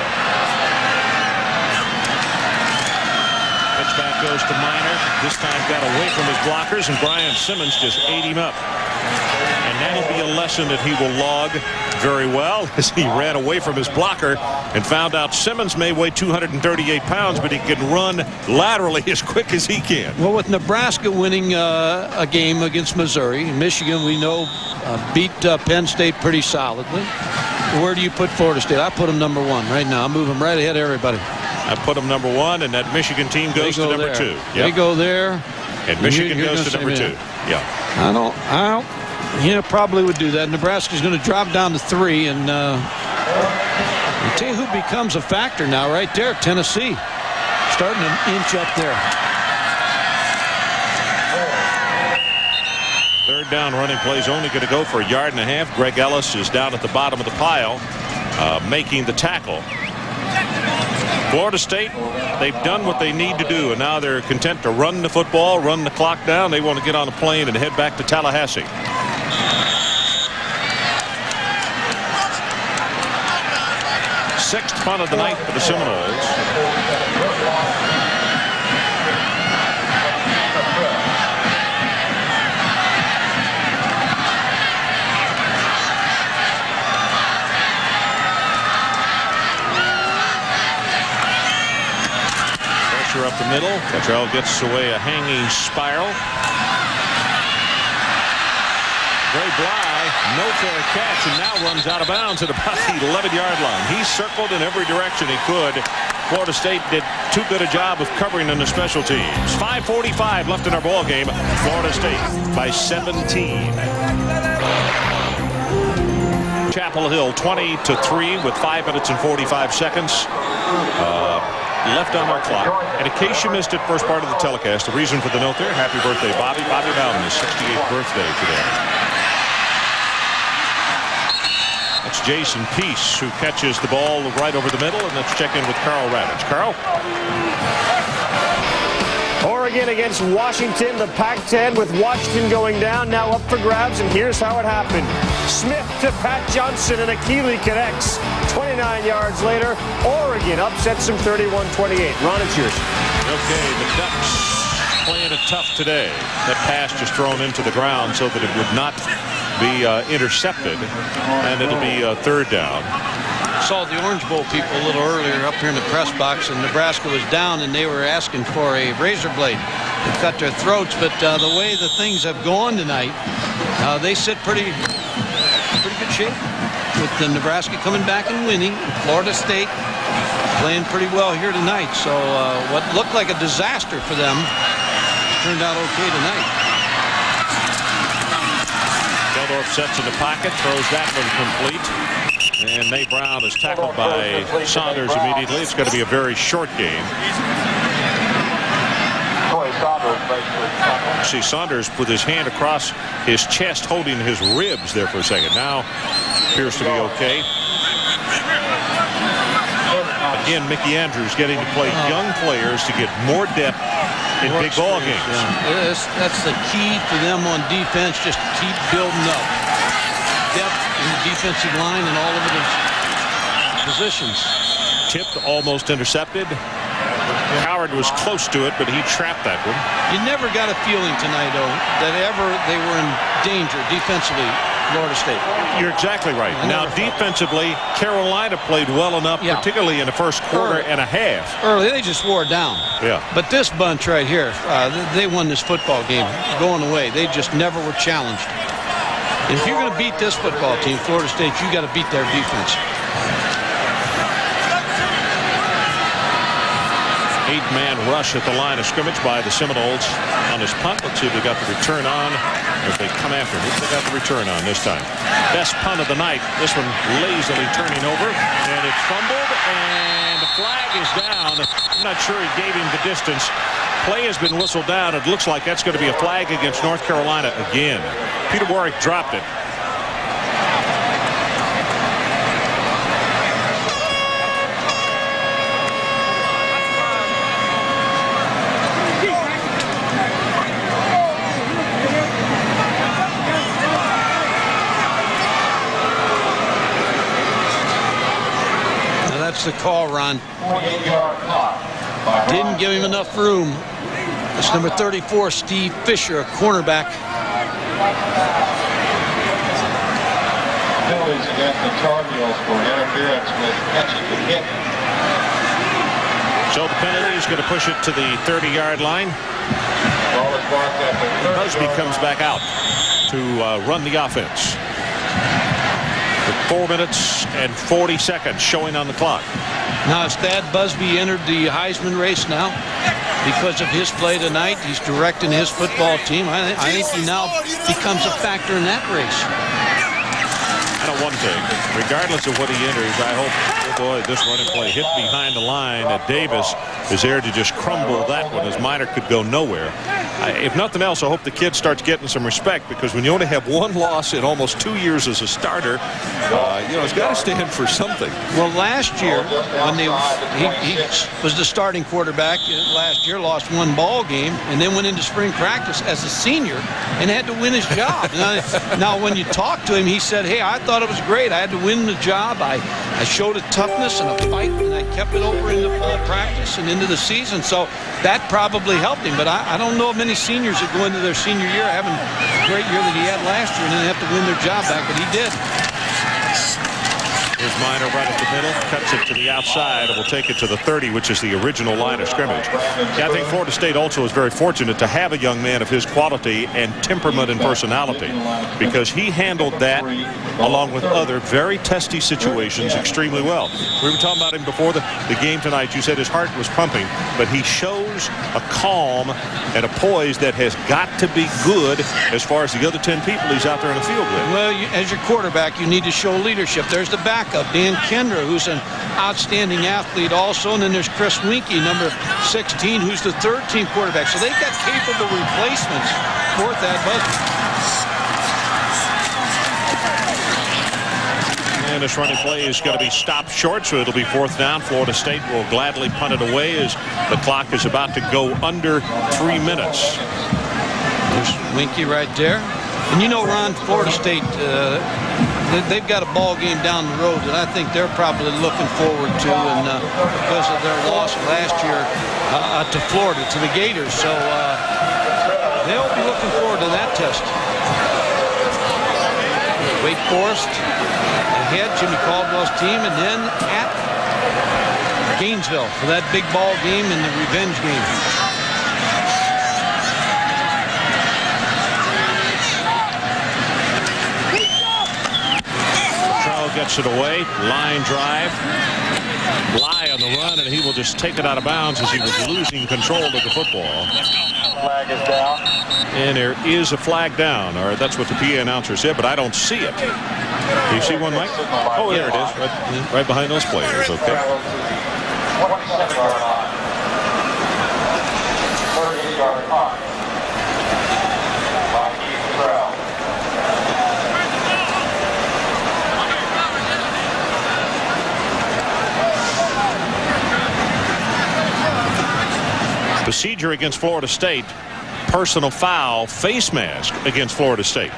Pitch back goes to Minor. This time got away from his blockers, and Brian Simmons just ate him up. And that'll be a lesson that he will log very well, as he ran away from his blocker and found out Simmons may weigh 238 pounds, but he can run laterally as quick as he can. Well, with Nebraska winning a game against Missouri, Michigan, we know, beat Penn State pretty solidly. Where do you put Florida State? I put them number 1 right now. I move them right ahead of everybody. I put them number 1, and that Michigan team goes to number 2. Yep. They go there. And Michigan goes to number 2. Yeah. I don't. Yeah, probably would do that. Nebraska's going to drop down to 3, and I'll tell you who becomes a factor now right there. Tennessee starting to inch up there. Third down running plays only going to go for a yard and a half. Greg Ellis is down at the bottom of the pile, making the tackle. Florida State, they've done what they need to do, and now they're content to run the football, run the clock down. They want to get on a plane and head back to Tallahassee. Sixth punt of the night for the Seminoles. Up the middle. Cottrell gets away a hanging spiral. Gray Bly, no fair catch, and now runs out of bounds at about the 11-yard line. He circled in every direction he could. Florida State did too good a job of covering in the special teams. 5:45 left in our ball game. Florida State by 17. Chapel Hill 20-3 with 5 minutes and 45 seconds. Left on our clock. And in case you missed it first part of the telecast, the reason for the note there, happy birthday, Bobby. Bobby Bowden, his 68th birthday today. That's Jason Peace, who catches the ball right over the middle, and let's check in with Carl Ravitch. Carl? Oregon against Washington, the Pac-10, with Washington going down, now up for grabs, and here's how it happened. Smith to Pat Johnson, and Akili connects. 29 yards later, Oregon upsets them 31-28. Ron, it's yours. Okay, the Ducks playing it tough today. That pass just thrown into the ground so that it would not be intercepted, and it'll be third down. Saw the Orange Bowl people a little earlier up here in the press box, and Nebraska was down, and they were asking for a razor blade to cut their throats. But the way the things have gone tonight, they sit pretty good shape with the Nebraska coming back and winning. Florida State playing pretty well here tonight. So what looked like a disaster for them turned out okay tonight. Geldorf sets in the pocket, throws that one complete. And Nate Brown is tackled by Saunders immediately. It's going to be a very short game. See Saunders with his hand across his chest holding his ribs there for a second. Now appears to be okay. A again, Mickey Andrews getting to play young players to get more depth in big ball games. Yeah. That's the key for them on defense. Just keep building up depth in the defensive line and all of the positions. Tipped, almost intercepted. Howard was close to it, but he trapped that one. You never got a feeling tonight, though, that ever they were in danger defensively, Florida State. You're exactly right. Now, defensively, Carolina played well enough, particularly in the first quarter and a half. Early, they just wore it down. Yeah. But this bunch right here, they won this football game going away. They just never were challenged. And if you're going to beat this football team, Florida State, you got to beat their defense. 8-man rush at the line of scrimmage by the Seminoles on his punt. Let's see if they got the return on. If they come after him, they got the return on this time. Best punt of the night. This one lazily turning over, and it's fumbled, and the flag is down. I'm not sure he gave him the distance. Play has been whistled down. It looks like that's going to be a flag against North Carolina again. Peter Warwick dropped it. The call, Ron. Didn't give him enough room. It's number 34, Steve Fisher, a cornerback. Penalties against the Tar Heels for interference with catching the hit. So the penalty is going to push it to the 30-yard line. Busby comes back out to run the offense. 4 minutes and 40 seconds showing on the clock. Now, as Thad Busby entered the Heisman race now, because of his play tonight, he's directing his football team. I think he now becomes a factor in that race. I know one thing. Regardless of what he enters, I hope, oh boy, this running play hit behind the line that Davis is there to just crumble that one as Minor could go nowhere. If nothing else, I hope the kid starts getting some respect, because when you only have one loss in almost 2 years as a starter, he's got to stand for something. Well, last year, when he was the starting quarterback last year, lost one ball game, and then went into spring practice as a senior and had to win his job. Now, when you talk to him, he said, hey, I thought it was great. I had to win the job. I showed a toughness and a fight, and I kept it over into fall practice and into the season. So that probably helped him. But I don't know of many seniors that go into their senior year having a great year that he had last year and then have to win their job back, but he did. Here's Minor right at the middle, cuts it to the outside, and will take it to the 30, which is the original line of scrimmage. Yeah, I think Florida State also is very fortunate to have a young man of his quality and temperament and personality, because he handled that, along with other very testy situations, extremely well. We were talking about him before the game tonight. You said his heart was pumping, but he shows a calm and a poise that has got to be good as far as the other 10 people he's out there in the field with. Well, as your quarterback, you need to show leadership. There's the backup, Dan Kendra, who's an outstanding athlete also, and then there's Chris Winkie, number 16, who's the third-team quarterback. So they've got capable replacements for Thad Busby. And this running play is going to be stopped short, so it'll be 4th down. Florida State will gladly punt it away as the clock is about to go under 3 minutes. There's Winkie right there. And you know, Ron, Florida State, they've got a ball game down the road that I think they're probably looking forward to, and because of their loss last year to Florida, to the Gators. So they'll be looking forward to that test. Wake Forest ahead, Jimmy Caldwell's team, and then at Gainesville for that big ball game and the revenge game. Gets it away, line drive, Lie on the run, and he will just take it out of bounds as he was losing control of the football. Flag is down. And there is a flag down, or that's what the PA announcer said, but I don't see it. Do you see one, Mike? Oh, there it is, right behind those players. Okay. 27-yard line. 30-yard line. Procedure against Florida State. Personal foul, face mask against Florida State.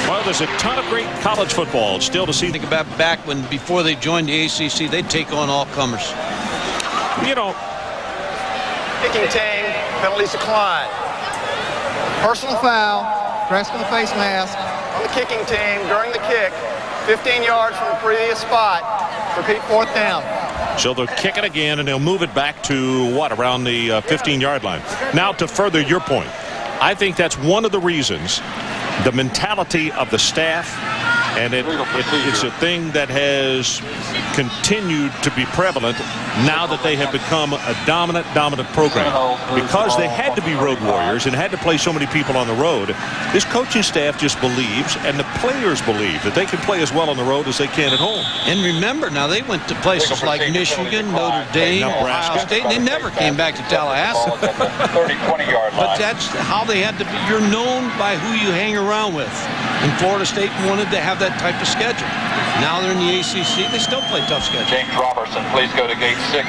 Well, there's a ton of great college football still to see. Think about back when, before they joined the ACC, they'd take on all comers. You know, Kicking team, penalties decline. Personal foul, grasping the face mask on the kicking team during the kick, 15 yards from the previous spot. Repeat, 4th down. so they'll kick it again, and they'll move it back to, what, around the 15-yard line. Now, to further your point, I think that's one of the reasons, the mentality of the staff, and it's a thing that has continued to be prevalent now that they have become a dominant program. Because they had to be road warriors and had to play so many people on the road, this coaching staff just believes, and the players believe, that they can play as well on the road as they can at home. And remember, now they went to places like Michigan, Notre Dame, Ohio State, and they never came back to Tallahassee. But that's how they had to be. You're known by who you hang around with. And Florida State wanted to have that type of schedule. Now they're in the ACC. They still play tough schedule. James Robertson, please go to gate 6.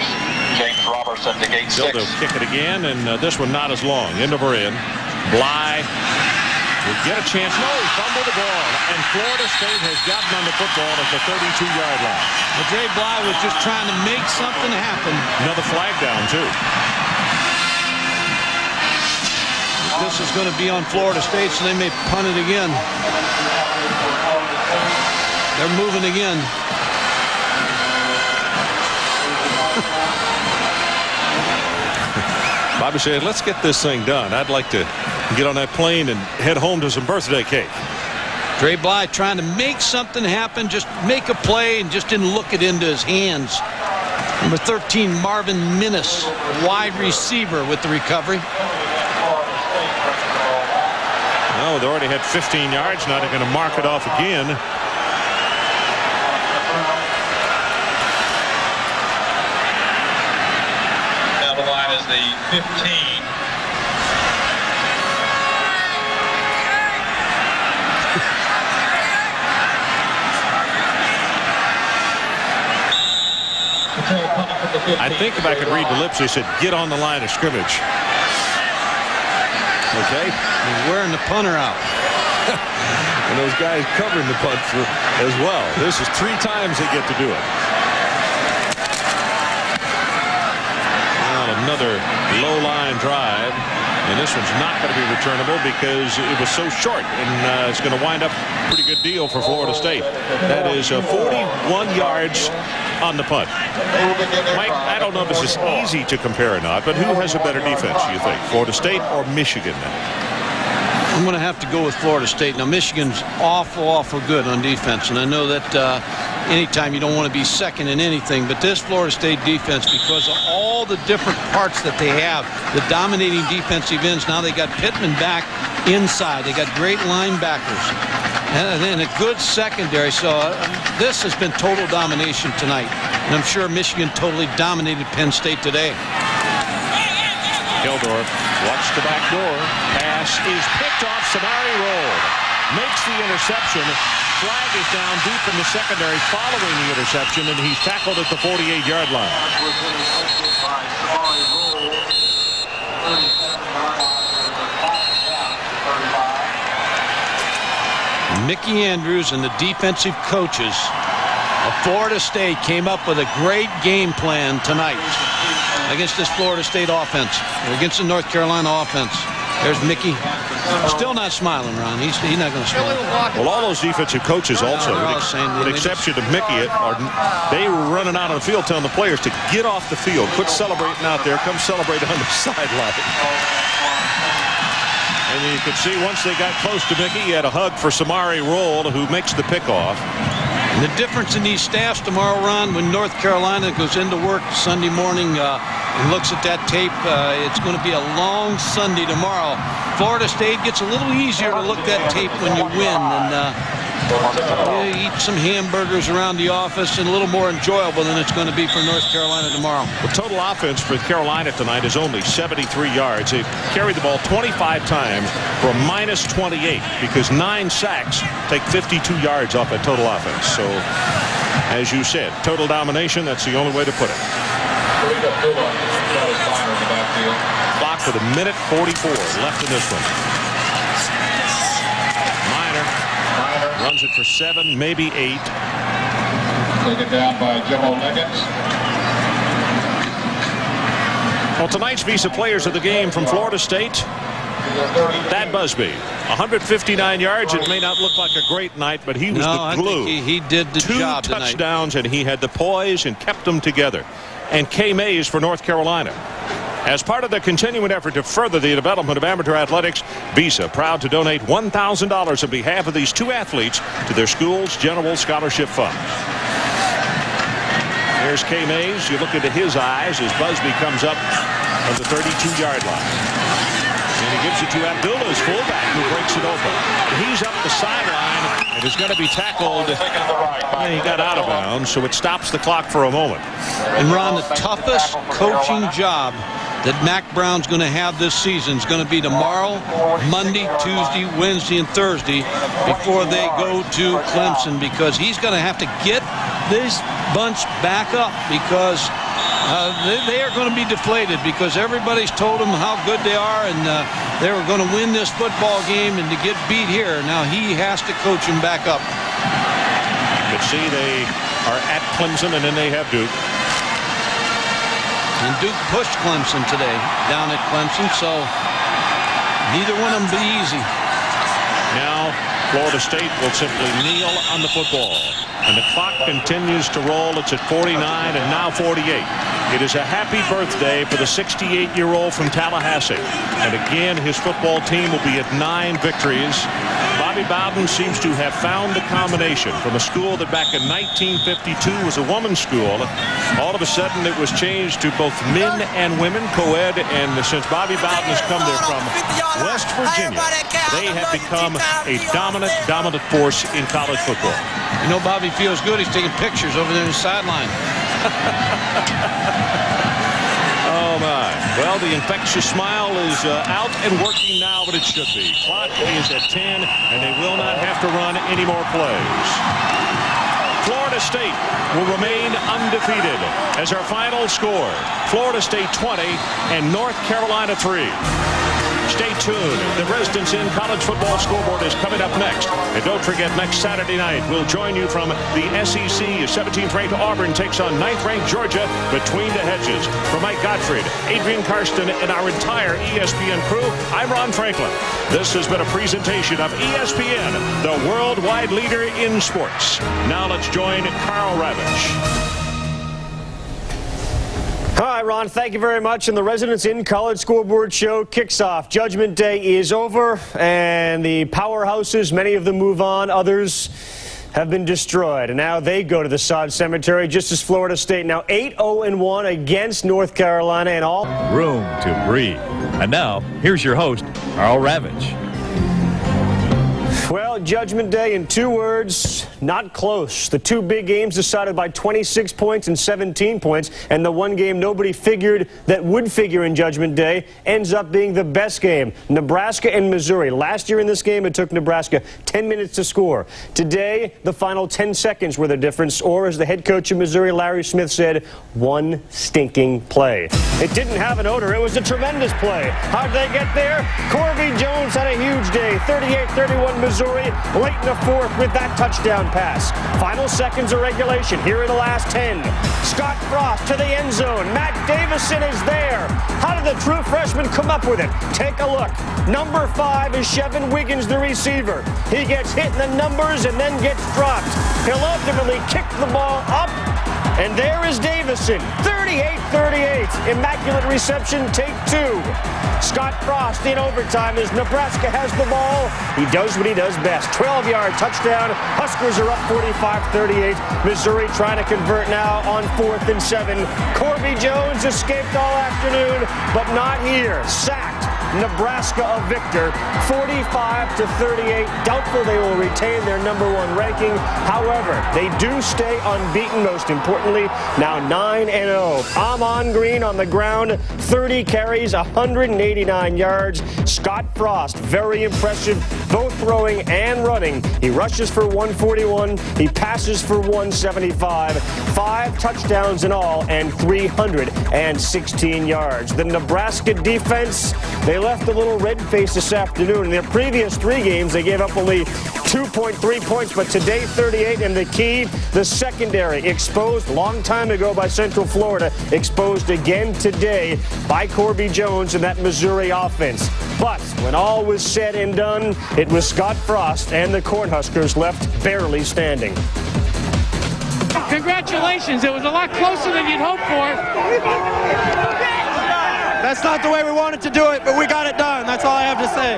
James Robertson to gate 6. They'll kick it again, and this one not as long. End over end. Bly will get a chance. No, he fumbled the ball. And Florida State has gotten on the football at the 32-yard line. But Dre Bly was just trying to make something happen. Another flag down, too. This is going to be on Florida State, so they may punt it again. They're moving again. Bobby said, let's get this thing done. I'd like to get on that plane and head home to some birthday cake. Dre Bly trying to make something happen, just make a play, and just didn't look it into his hands. Number 13, Marvin Minnis, wide receiver with the recovery. No, they already had 15 yards. Now they're going to mark it off again. Now the line is the 15. I think if I could read the lips, they said, get on the line of scrimmage. Okay? He's wearing the punter out. And those guys covering the punt as well. This is 3 times they get to do it. Well, another low-line drive. And this one's not going to be returnable because it was so short. And it's going to wind up a pretty good deal for Florida State. That is 41 yards on the punt. Mike, I don't know if this is easy to compare or not, but who has a better defense, do you think? Florida State or Michigan now? I'm going to have to go with Florida State. Now, Michigan's awful good on defense, and I know that anytime you don't want to be second in anything, but this Florida State defense, because of all the different parts that they have, the dominating defensive ends, now they got Pittman back inside. They got great linebackers and a good secondary. So this has been total domination tonight, and I'm sure Michigan totally dominated Penn State today. Keldorf watch the back door. Pass is picked off. Samari rolled. Makes the interception. Flag is down deep in the secondary following the interception, and he's tackled at the 48-yard line. Mickey Andrews and the defensive coaches of Florida State came up with a great game plan tonight against this Florida State offense, or against the North Carolina offense. There's Mickey. Still not smiling, Ron. He's not going to smile. Well, all those defensive coaches also, with the exception of Mickey, they were running out on the field telling the players to get off the field. Quit celebrating out there. Come celebrate on the sideline. And you could see once they got close to Mickey, he had a hug for Samari Roll, who makes the pickoff. And the difference in these staffs tomorrow, Ron, when North Carolina goes into work Sunday morning and looks at that tape, it's going to be a long Sunday tomorrow. Florida State gets a little easier to look at tape when you win, and you eat some hamburgers around the office, and a little more enjoyable than it's going to be for North Carolina tomorrow. The total offense for Carolina tonight is only 73 yards. They've carried the ball 25 times for a -28 because 9 sacks take 52 yards off that total offense. So As you said, total domination, that's the only way to put it. Clock with 1:44 left in this one. Minor runs it for 7, maybe 8. Taken down by Joe Leggett. Well, tonight's Visa players of the game from Florida State. Thad Busby, 159 yards. It may not look like a great night, but he was the glue. I think he did the job tonight. 2 touchdowns, and he had the poise and kept them together. And K. Mays for North Carolina. As part of the continuing effort to further the development of amateur athletics, Visa proud to donate $1,000 on behalf of these 2 athletes to their school's general scholarship funds. There's K. Mays. You look into his eyes as Busby comes up on the 32-yard line. And he gives it to Abdullah's fullback, who breaks it open. And he's up the sideline and is going to be tackled. And he got out of bounds, so it stops the clock for a moment. And Ron, the toughest coaching job that Mac Brown's going to have this season is going to be tomorrow, Monday, Tuesday, Wednesday, and Thursday before they go to Clemson, because he's going to have to get this bunch back up, because they are going to be deflated, because everybody's told them how good they are, and they were going to win this football game, and to get beat here, now he has to coach them back up. But see, they are at Clemson, and then they have Duke. And Duke pushed Clemson today down at Clemson, so neither one of them be easy. Now Florida State will simply kneel on the football. And the clock continues to roll. It's at 49 and now 48. It is a happy birthday for the 68-year-old from Tallahassee. And again, his football team will be at 9 victories. Bobby Bowden seems to have found the combination from a school that back in 1952 was a woman's school. All of a sudden it was changed to both men and women, co-ed, and since Bobby Bowden has come there from West Virginia, they have become a dominant force in college football. You know, Bobby feels good. He's taking pictures over there on the sideline. Oh, my. Well, the infectious smile is out and working now, but it should be. Clock is at 10, and they will not have to run any more plays. Florida State will remain undefeated as our final score. Florida State 20 and North Carolina 3. Stay tuned. The Residence Inn College Football Scoreboard is coming up next. And don't forget, next Saturday night, we'll join you from the SEC. 17th-ranked Auburn takes on 9th-ranked Georgia between the hedges. For Mike Gottfried, Adrian Karsten, and our entire ESPN crew, I'm Ron Franklin. This has been a presentation of ESPN, the worldwide leader in sports. Now let's join Carl Ravitch. Hi, Ron. Thank you very much. And the Residence Inn College Scoreboard Show kicks off. Judgment Day is over, and the powerhouses, many of them move on. Others have been destroyed, and now they go to the sod cemetery, just as Florida State now 8-0-1 against North Carolina and all. Room to breathe. And now, here's your host, Carl Ravitch. Well, Judgment Day in 2 words, not close. The 2 big games decided by 26 points and 17 points, and the one game nobody figured that would figure in Judgment Day ends up being the best game. Nebraska and Missouri. Last year in this game, it took Nebraska 10 minutes to score. Today, the final 10 seconds were the difference, or as the head coach of Missouri, Larry Smith, said, 1 stinking play. It didn't have an odor. It was a tremendous play. How did they get there? Corby Jones had a huge day. 38-31 Missouri. Late in the 4th with that touchdown pass. Final seconds of regulation. Here are the last 10. Scott Frost to the end zone. Matt Davison is there. How did the true freshman come up with it? Take a look. Number 5 is Chevin Wiggins, the receiver. He gets hit in the numbers and then gets dropped. He'll ultimately kick the ball up. And there is Davison. 38-38. Immaculate reception, take 2. Scott Frost in overtime as Nebraska has the ball. He does what he does best. 12-yard touchdown. Huskers are up 45-38. Missouri trying to convert now on 4th and 7. Corby Jones escaped all afternoon, but not here. Sacked Nebraska a victor, 45-38. Doubtful they will retain their #1 ranking. However, they do stay unbeaten, most importantly, now 9-0. Amon Green on the ground, 30 carries, 189 yards. Scott Frost, very impressive, both throwing and running. He rushes for 141, he passes for 175, 5 touchdowns in all, and 316 yards. The Nebraska defense, they left a little red-faced this afternoon. In their previous 3 games, they gave up only 2.3 points, but today 38, and the key, the secondary, exposed long time ago by Central Florida, exposed again today by Corby Jones and that Missouri offense. But when all was said and done, it was Scott Frost and the Cornhuskers left barely standing. Congratulations, it was a lot closer than you'd hoped for. That's not the way we wanted to do it, but we got it done. That's all I have to say.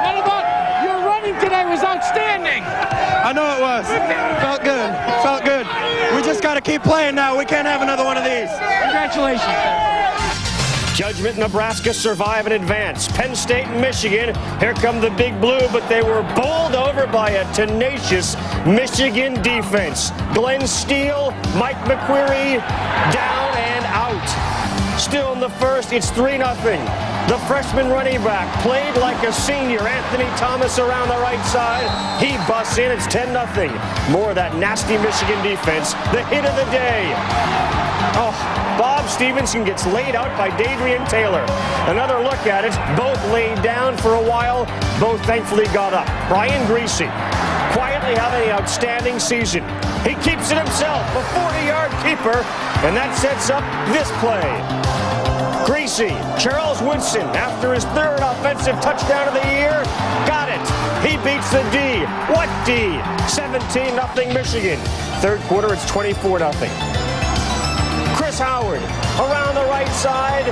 What about your running today was outstanding. I know it was. Felt good. Felt good. We just got to keep playing now. We can't have another one of these. Congratulations. Judgment, Nebraska survive and advance. Penn State and Michigan, here come the Big Blue, but they were bowled over by a tenacious Michigan defense. Glenn Steele, Mike McQuarrie, down and out. Still in the first, it's 3-0. The freshman running back played like a senior. Anthony Thomas around the right side. He busts in, it's 10-0. More of that nasty Michigan defense. The hit of the day. Oh, Bob Stevenson gets laid out by Dadrian Taylor. Another look at it. Both laid down for a while. Both thankfully got up. Brian Greasy, quietly having an outstanding season. He keeps it himself, a 40-yard keeper, and that sets up this play. Greasy, Charles Woodson, after his 3rd offensive touchdown of the year, got it. He beats the D. What D? 17-0 Michigan. 3rd quarter, it's 24-0. Chris Howard around the right side.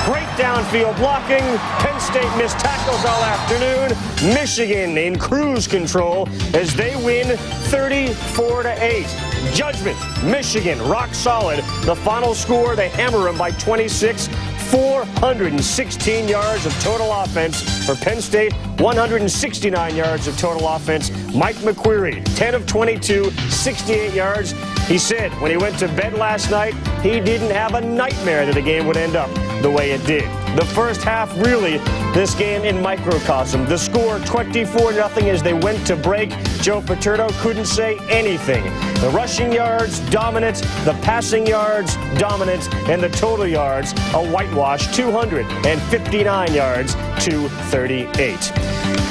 Great downfield blocking. Penn State missed tackles all afternoon. Michigan in cruise control as they win 34-8. Judgment, Michigan rock solid. The final score, they hammer them by 26. 416 yards of total offense for Penn State, 169 yards of total offense. Mike McQuarrie, 10 of 22, 68 yards. He said when he went to bed last night, he didn't have a nightmare that the game would end up the way it did. The first half, really, this game in microcosm. The score, 24-0 as they went to break. Joe Paterno couldn't say anything. The rushing yards, dominant. The passing yards, dominant. And the total yards, a whitewash, 259 yards to 38.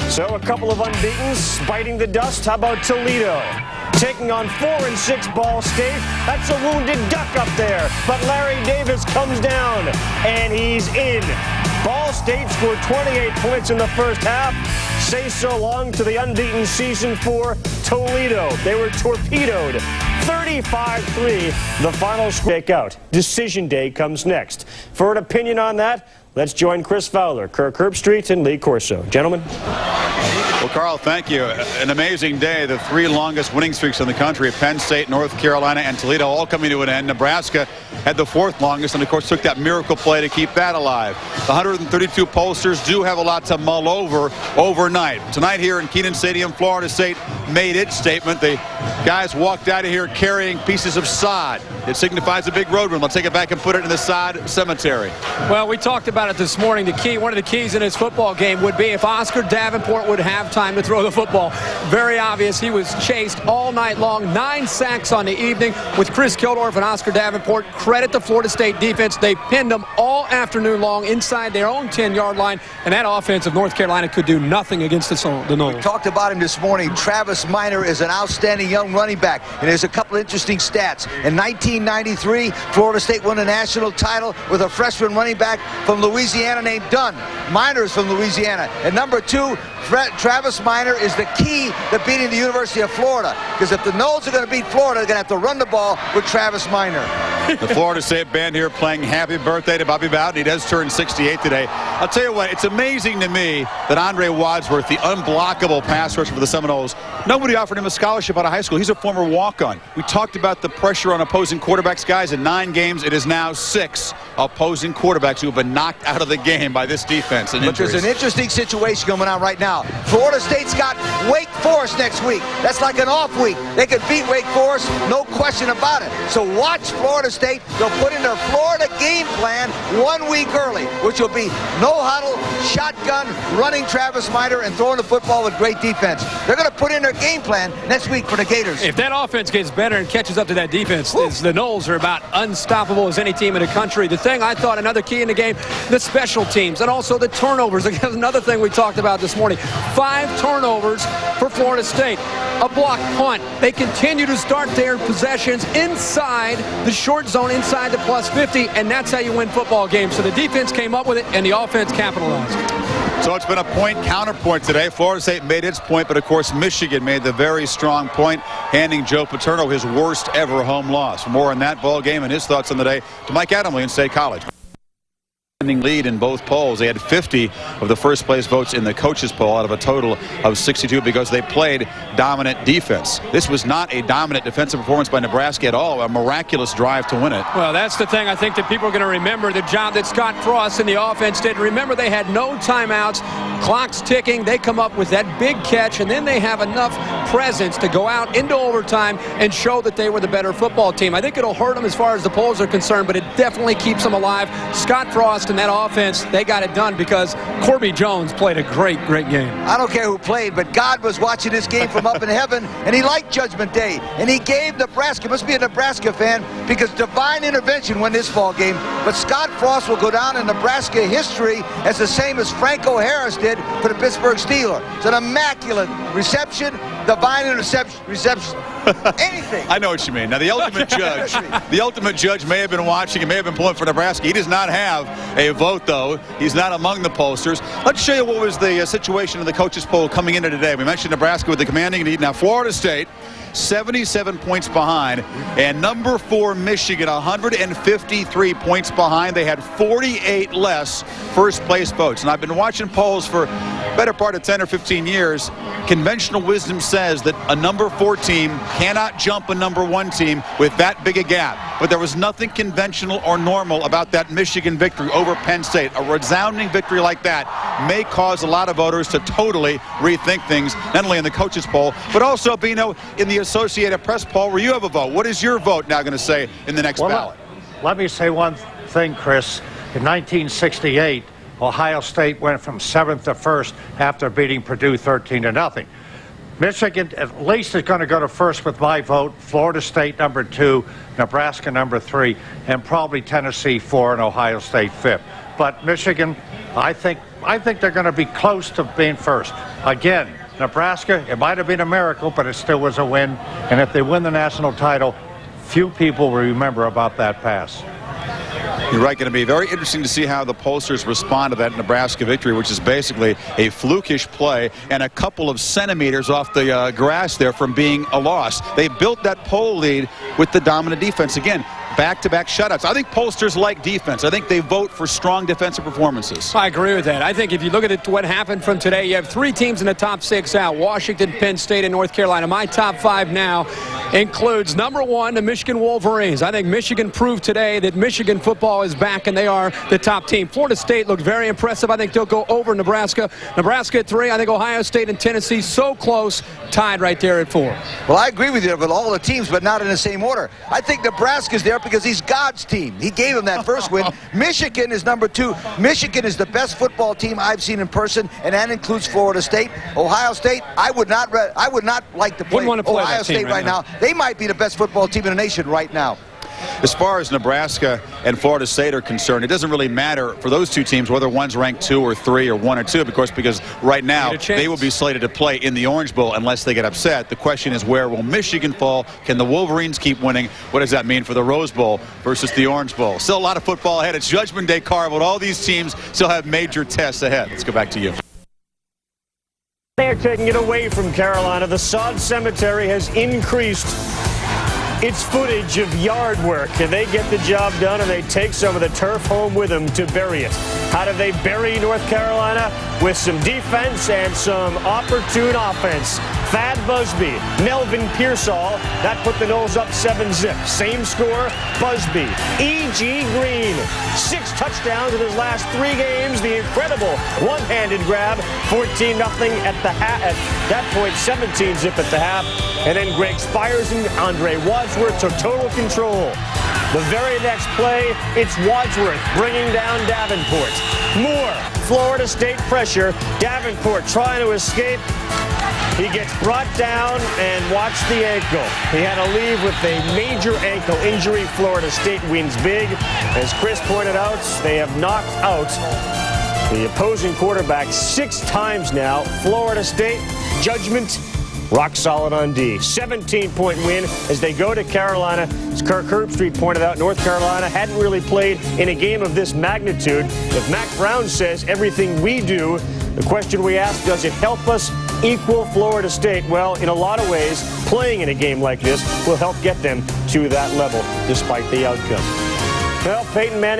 So a couple of unbeatens biting the dust. How about Toledo? Taking on 4-6 Ball State. That's a wounded duck up there. But Larry Davis comes down, and he's in. Ball State scored 28 points in the first half. Say so long to the unbeaten season for Toledo. They were torpedoed. 35-3, the final score. Take out. Decision day comes next. For an opinion on that, let's join Chris Fowler, Kirk Herbstreit, and Lee Corso. Gentlemen. Well, Carl, thank you. An amazing day. The 3 longest winning streaks in the country, Penn State, North Carolina, and Toledo, all coming to an end. Nebraska had the 4th longest and, of course, took that miracle play to keep that alive. The 132 pollsters do have a lot to mull over overnight. Tonight here in Kenan Stadium, Florida State made its statement. The guys walked out of here carrying pieces of sod. It signifies a big road run. Let's take it back and put it in the sod cemetery. Well, we talked about it this morning. One of the keys in his football game would be if Oscar Davenport would have time to throw the football. Very obvious. He was chased all night long. 9 sacks on the evening with Chris Kildorff and Oscar Davenport. Credit the Florida State defense. They pinned them all afternoon long inside their own 10-yard line, and that offense of North Carolina could do nothing against the Noles. We talked about him this morning. Travis Minor is an outstanding young running back, and there's a couple interesting stats. In 1993, Florida State won a national title with a freshman running back from Louisiana named Dunn. Minor is from Louisiana. And number 2, Travis Minor is the key to beating the University of Florida, because if the Noles are going to beat Florida, they're going to have to run the ball with Travis Minor. The Florida State band here playing happy birthday to Bobby Bowden. He does turn 68 today. I'll tell you what, it's amazing to me that Andre Wadsworth, the unblockable pass rusher for the Seminoles, nobody offered him a scholarship out of high school. He's a former walk-on. We talked about the pressure on opposing quarterbacks, guys. In 9 games, it is now 6 opposing quarterbacks who have been knocked out of the game by this defense and injuries. But there's an interesting situation going on right now. Florida State's got Wake Forest next week. That's like an off week. They could beat Wake Forest, no question about it. So watch Florida State. They'll put in their Florida game plan 1 week early, which will be no huddle, shotgun, running Travis Minor, and throwing the football with great defense. They're going to put in their game plan next week for the Gators. If that offense gets better and catches up to that defense, the Noles are about unstoppable as any team in the country. The thing I thought, another key in the game, the special teams and also the turnovers. Again, another thing we talked about this morning. 5 turnovers for Florida State. A block punt. They continue to start their possessions inside the short zone, inside the +50, and that's how you win football games. So the defense came up with it, and the offense capitalized. So it's been a point counterpoint today. Florida State made its point, but of course Michigan made the very strong point, handing Joe Paterno his worst ever home loss. For more on that ball game and his thoughts on the day, to Mike Adamle in State College. Lead in both polls. They had 50 of the first place votes in the coaches poll out of a total of 62 because they played dominant defense. This was not a dominant defensive performance by Nebraska at all. A miraculous drive to win it. Well, that's the thing I think that people are going to remember, the job that Scott Frost and the offense did. Remember, they had no timeouts, clock's ticking, they come up with that big catch, and then they have enough presence to go out into overtime and show that they were the better football team. I think it'll hurt them as far as the polls are concerned, but it definitely keeps them alive. Scott Frost and that offense, they got it done because Corby Jones played a great game. I don't care who played, but God was watching this game from up in heaven, and he liked Judgment Day, and he gave Nebraska, must be a Nebraska fan, because divine intervention won this ball game. But Scott Frost will go down in Nebraska history as the same as Franco Harris did for the Pittsburgh Steelers. It's an immaculate reception, divine reception. Anything. I know what you mean. Now the ultimate judge may have been watching and may have been pulling for Nebraska. He does not have a vote, though. He's not among the pollsters. Let's show you what was the situation in the coaches poll coming into today. We mentioned Nebraska with the commanding lead. Now Florida State 77 points behind, and number 4 Michigan 153 points behind. They had 48 less first place votes, and I've been watching polls for better part of 10 or 15 years. Conventional wisdom says that a number 4 team cannot jump a number 1 team with that big a gap, but there was nothing conventional or normal about that Michigan victory over Penn State. A resounding victory like that may cause a lot of voters to totally rethink things, not only in the coaches poll, but also, Bino, in the Associated Press poll where you have a vote. What is your vote now going to say in the next ballot? Let me say one thing, Chris. In 1968, Ohio State went from 7th to 1st after beating Purdue 13-0. Michigan at least is going to go to 1st with my vote. Florida State number 2, Nebraska number 3, and probably Tennessee 4 and Ohio State 5th. But Michigan, I think they're going to be close to being 1st. Again, Nebraska, it might have been a miracle, but it still was a win. And if they win the national title, few people will remember about that pass. You're right. Going to be very interesting to see how the pollsters respond to that Nebraska victory, which is basically a flukish play and a couple of centimeters off the grass there from being a loss. They built that poll lead with the dominant defense. Again, back-to-back shutouts. I think pollsters like defense. I think they vote for strong defensive performances. I agree with that. I think if you look at what happened from today, you have 3 teams in the top 6 out: Washington, Penn State, and North Carolina. My top 5 now includes number 1, the Michigan Wolverines. I think Michigan proved today that Michigan football is back, and they are the top team. Florida State looked very impressive. I think they'll go over Nebraska. Nebraska at 3. I think Ohio State and Tennessee so close, tied right there at 4. Well, I agree with you with all the teams, but not in the same order. I think Nebraska's there because he's God's team. He gave him that first win. Michigan is number 2. Michigan is the best football team I've seen in person, and that includes Florida State. Ohio State, I would not like to play Ohio State right now. They might be the best football team in the nation right now. As far as Nebraska and Florida State are concerned, it doesn't really matter for those 2 teams whether one's ranked 2 or 3 or 1 or 2, because right now they will be slated to play in the Orange Bowl unless they get upset. The question is, where will Michigan fall? Can the Wolverines keep winning? What does that mean for the Rose Bowl versus the Orange Bowl? Still a lot of football ahead. It's Judgment Day, Carl, but all these teams still have major tests ahead. Let's go back to you. They're taking it away from Carolina. The sod cemetery has increased its footage of yard work, and they get the job done, and they take some of the turf home with them to bury it. How do they bury North Carolina? With some defense and some opportune offense. Thad Busby, Melvin Pearsall. That put the Noles up 7-zip. Same score, Busby. E.G. Green, 6 touchdowns in his last 3 games. The incredible one-handed grab, 14-0 at the half. At that point, 17-zip at the half. And then Greg Spires and Andre Wadsworth took total control. The very next play, it's Wadsworth bringing down Davenport. More Florida State pressure. Davenport trying to escape. He gets brought down and watch the ankle. He had to leave with a major ankle injury. Florida State wins big. As Chris pointed out, they have knocked out the opposing quarterback 6 times now. Florida State, judgment, rock solid on D. 17-point win as they go to Carolina. As Kirk Herbstreit pointed out, North Carolina hadn't really played in a game of this magnitude. If Mac Brown says everything we do, the question we ask, does it help us equal Florida State? Well, in a lot of ways, playing in a game like this will help get them to that level, despite the outcome. Well, Peyton Manning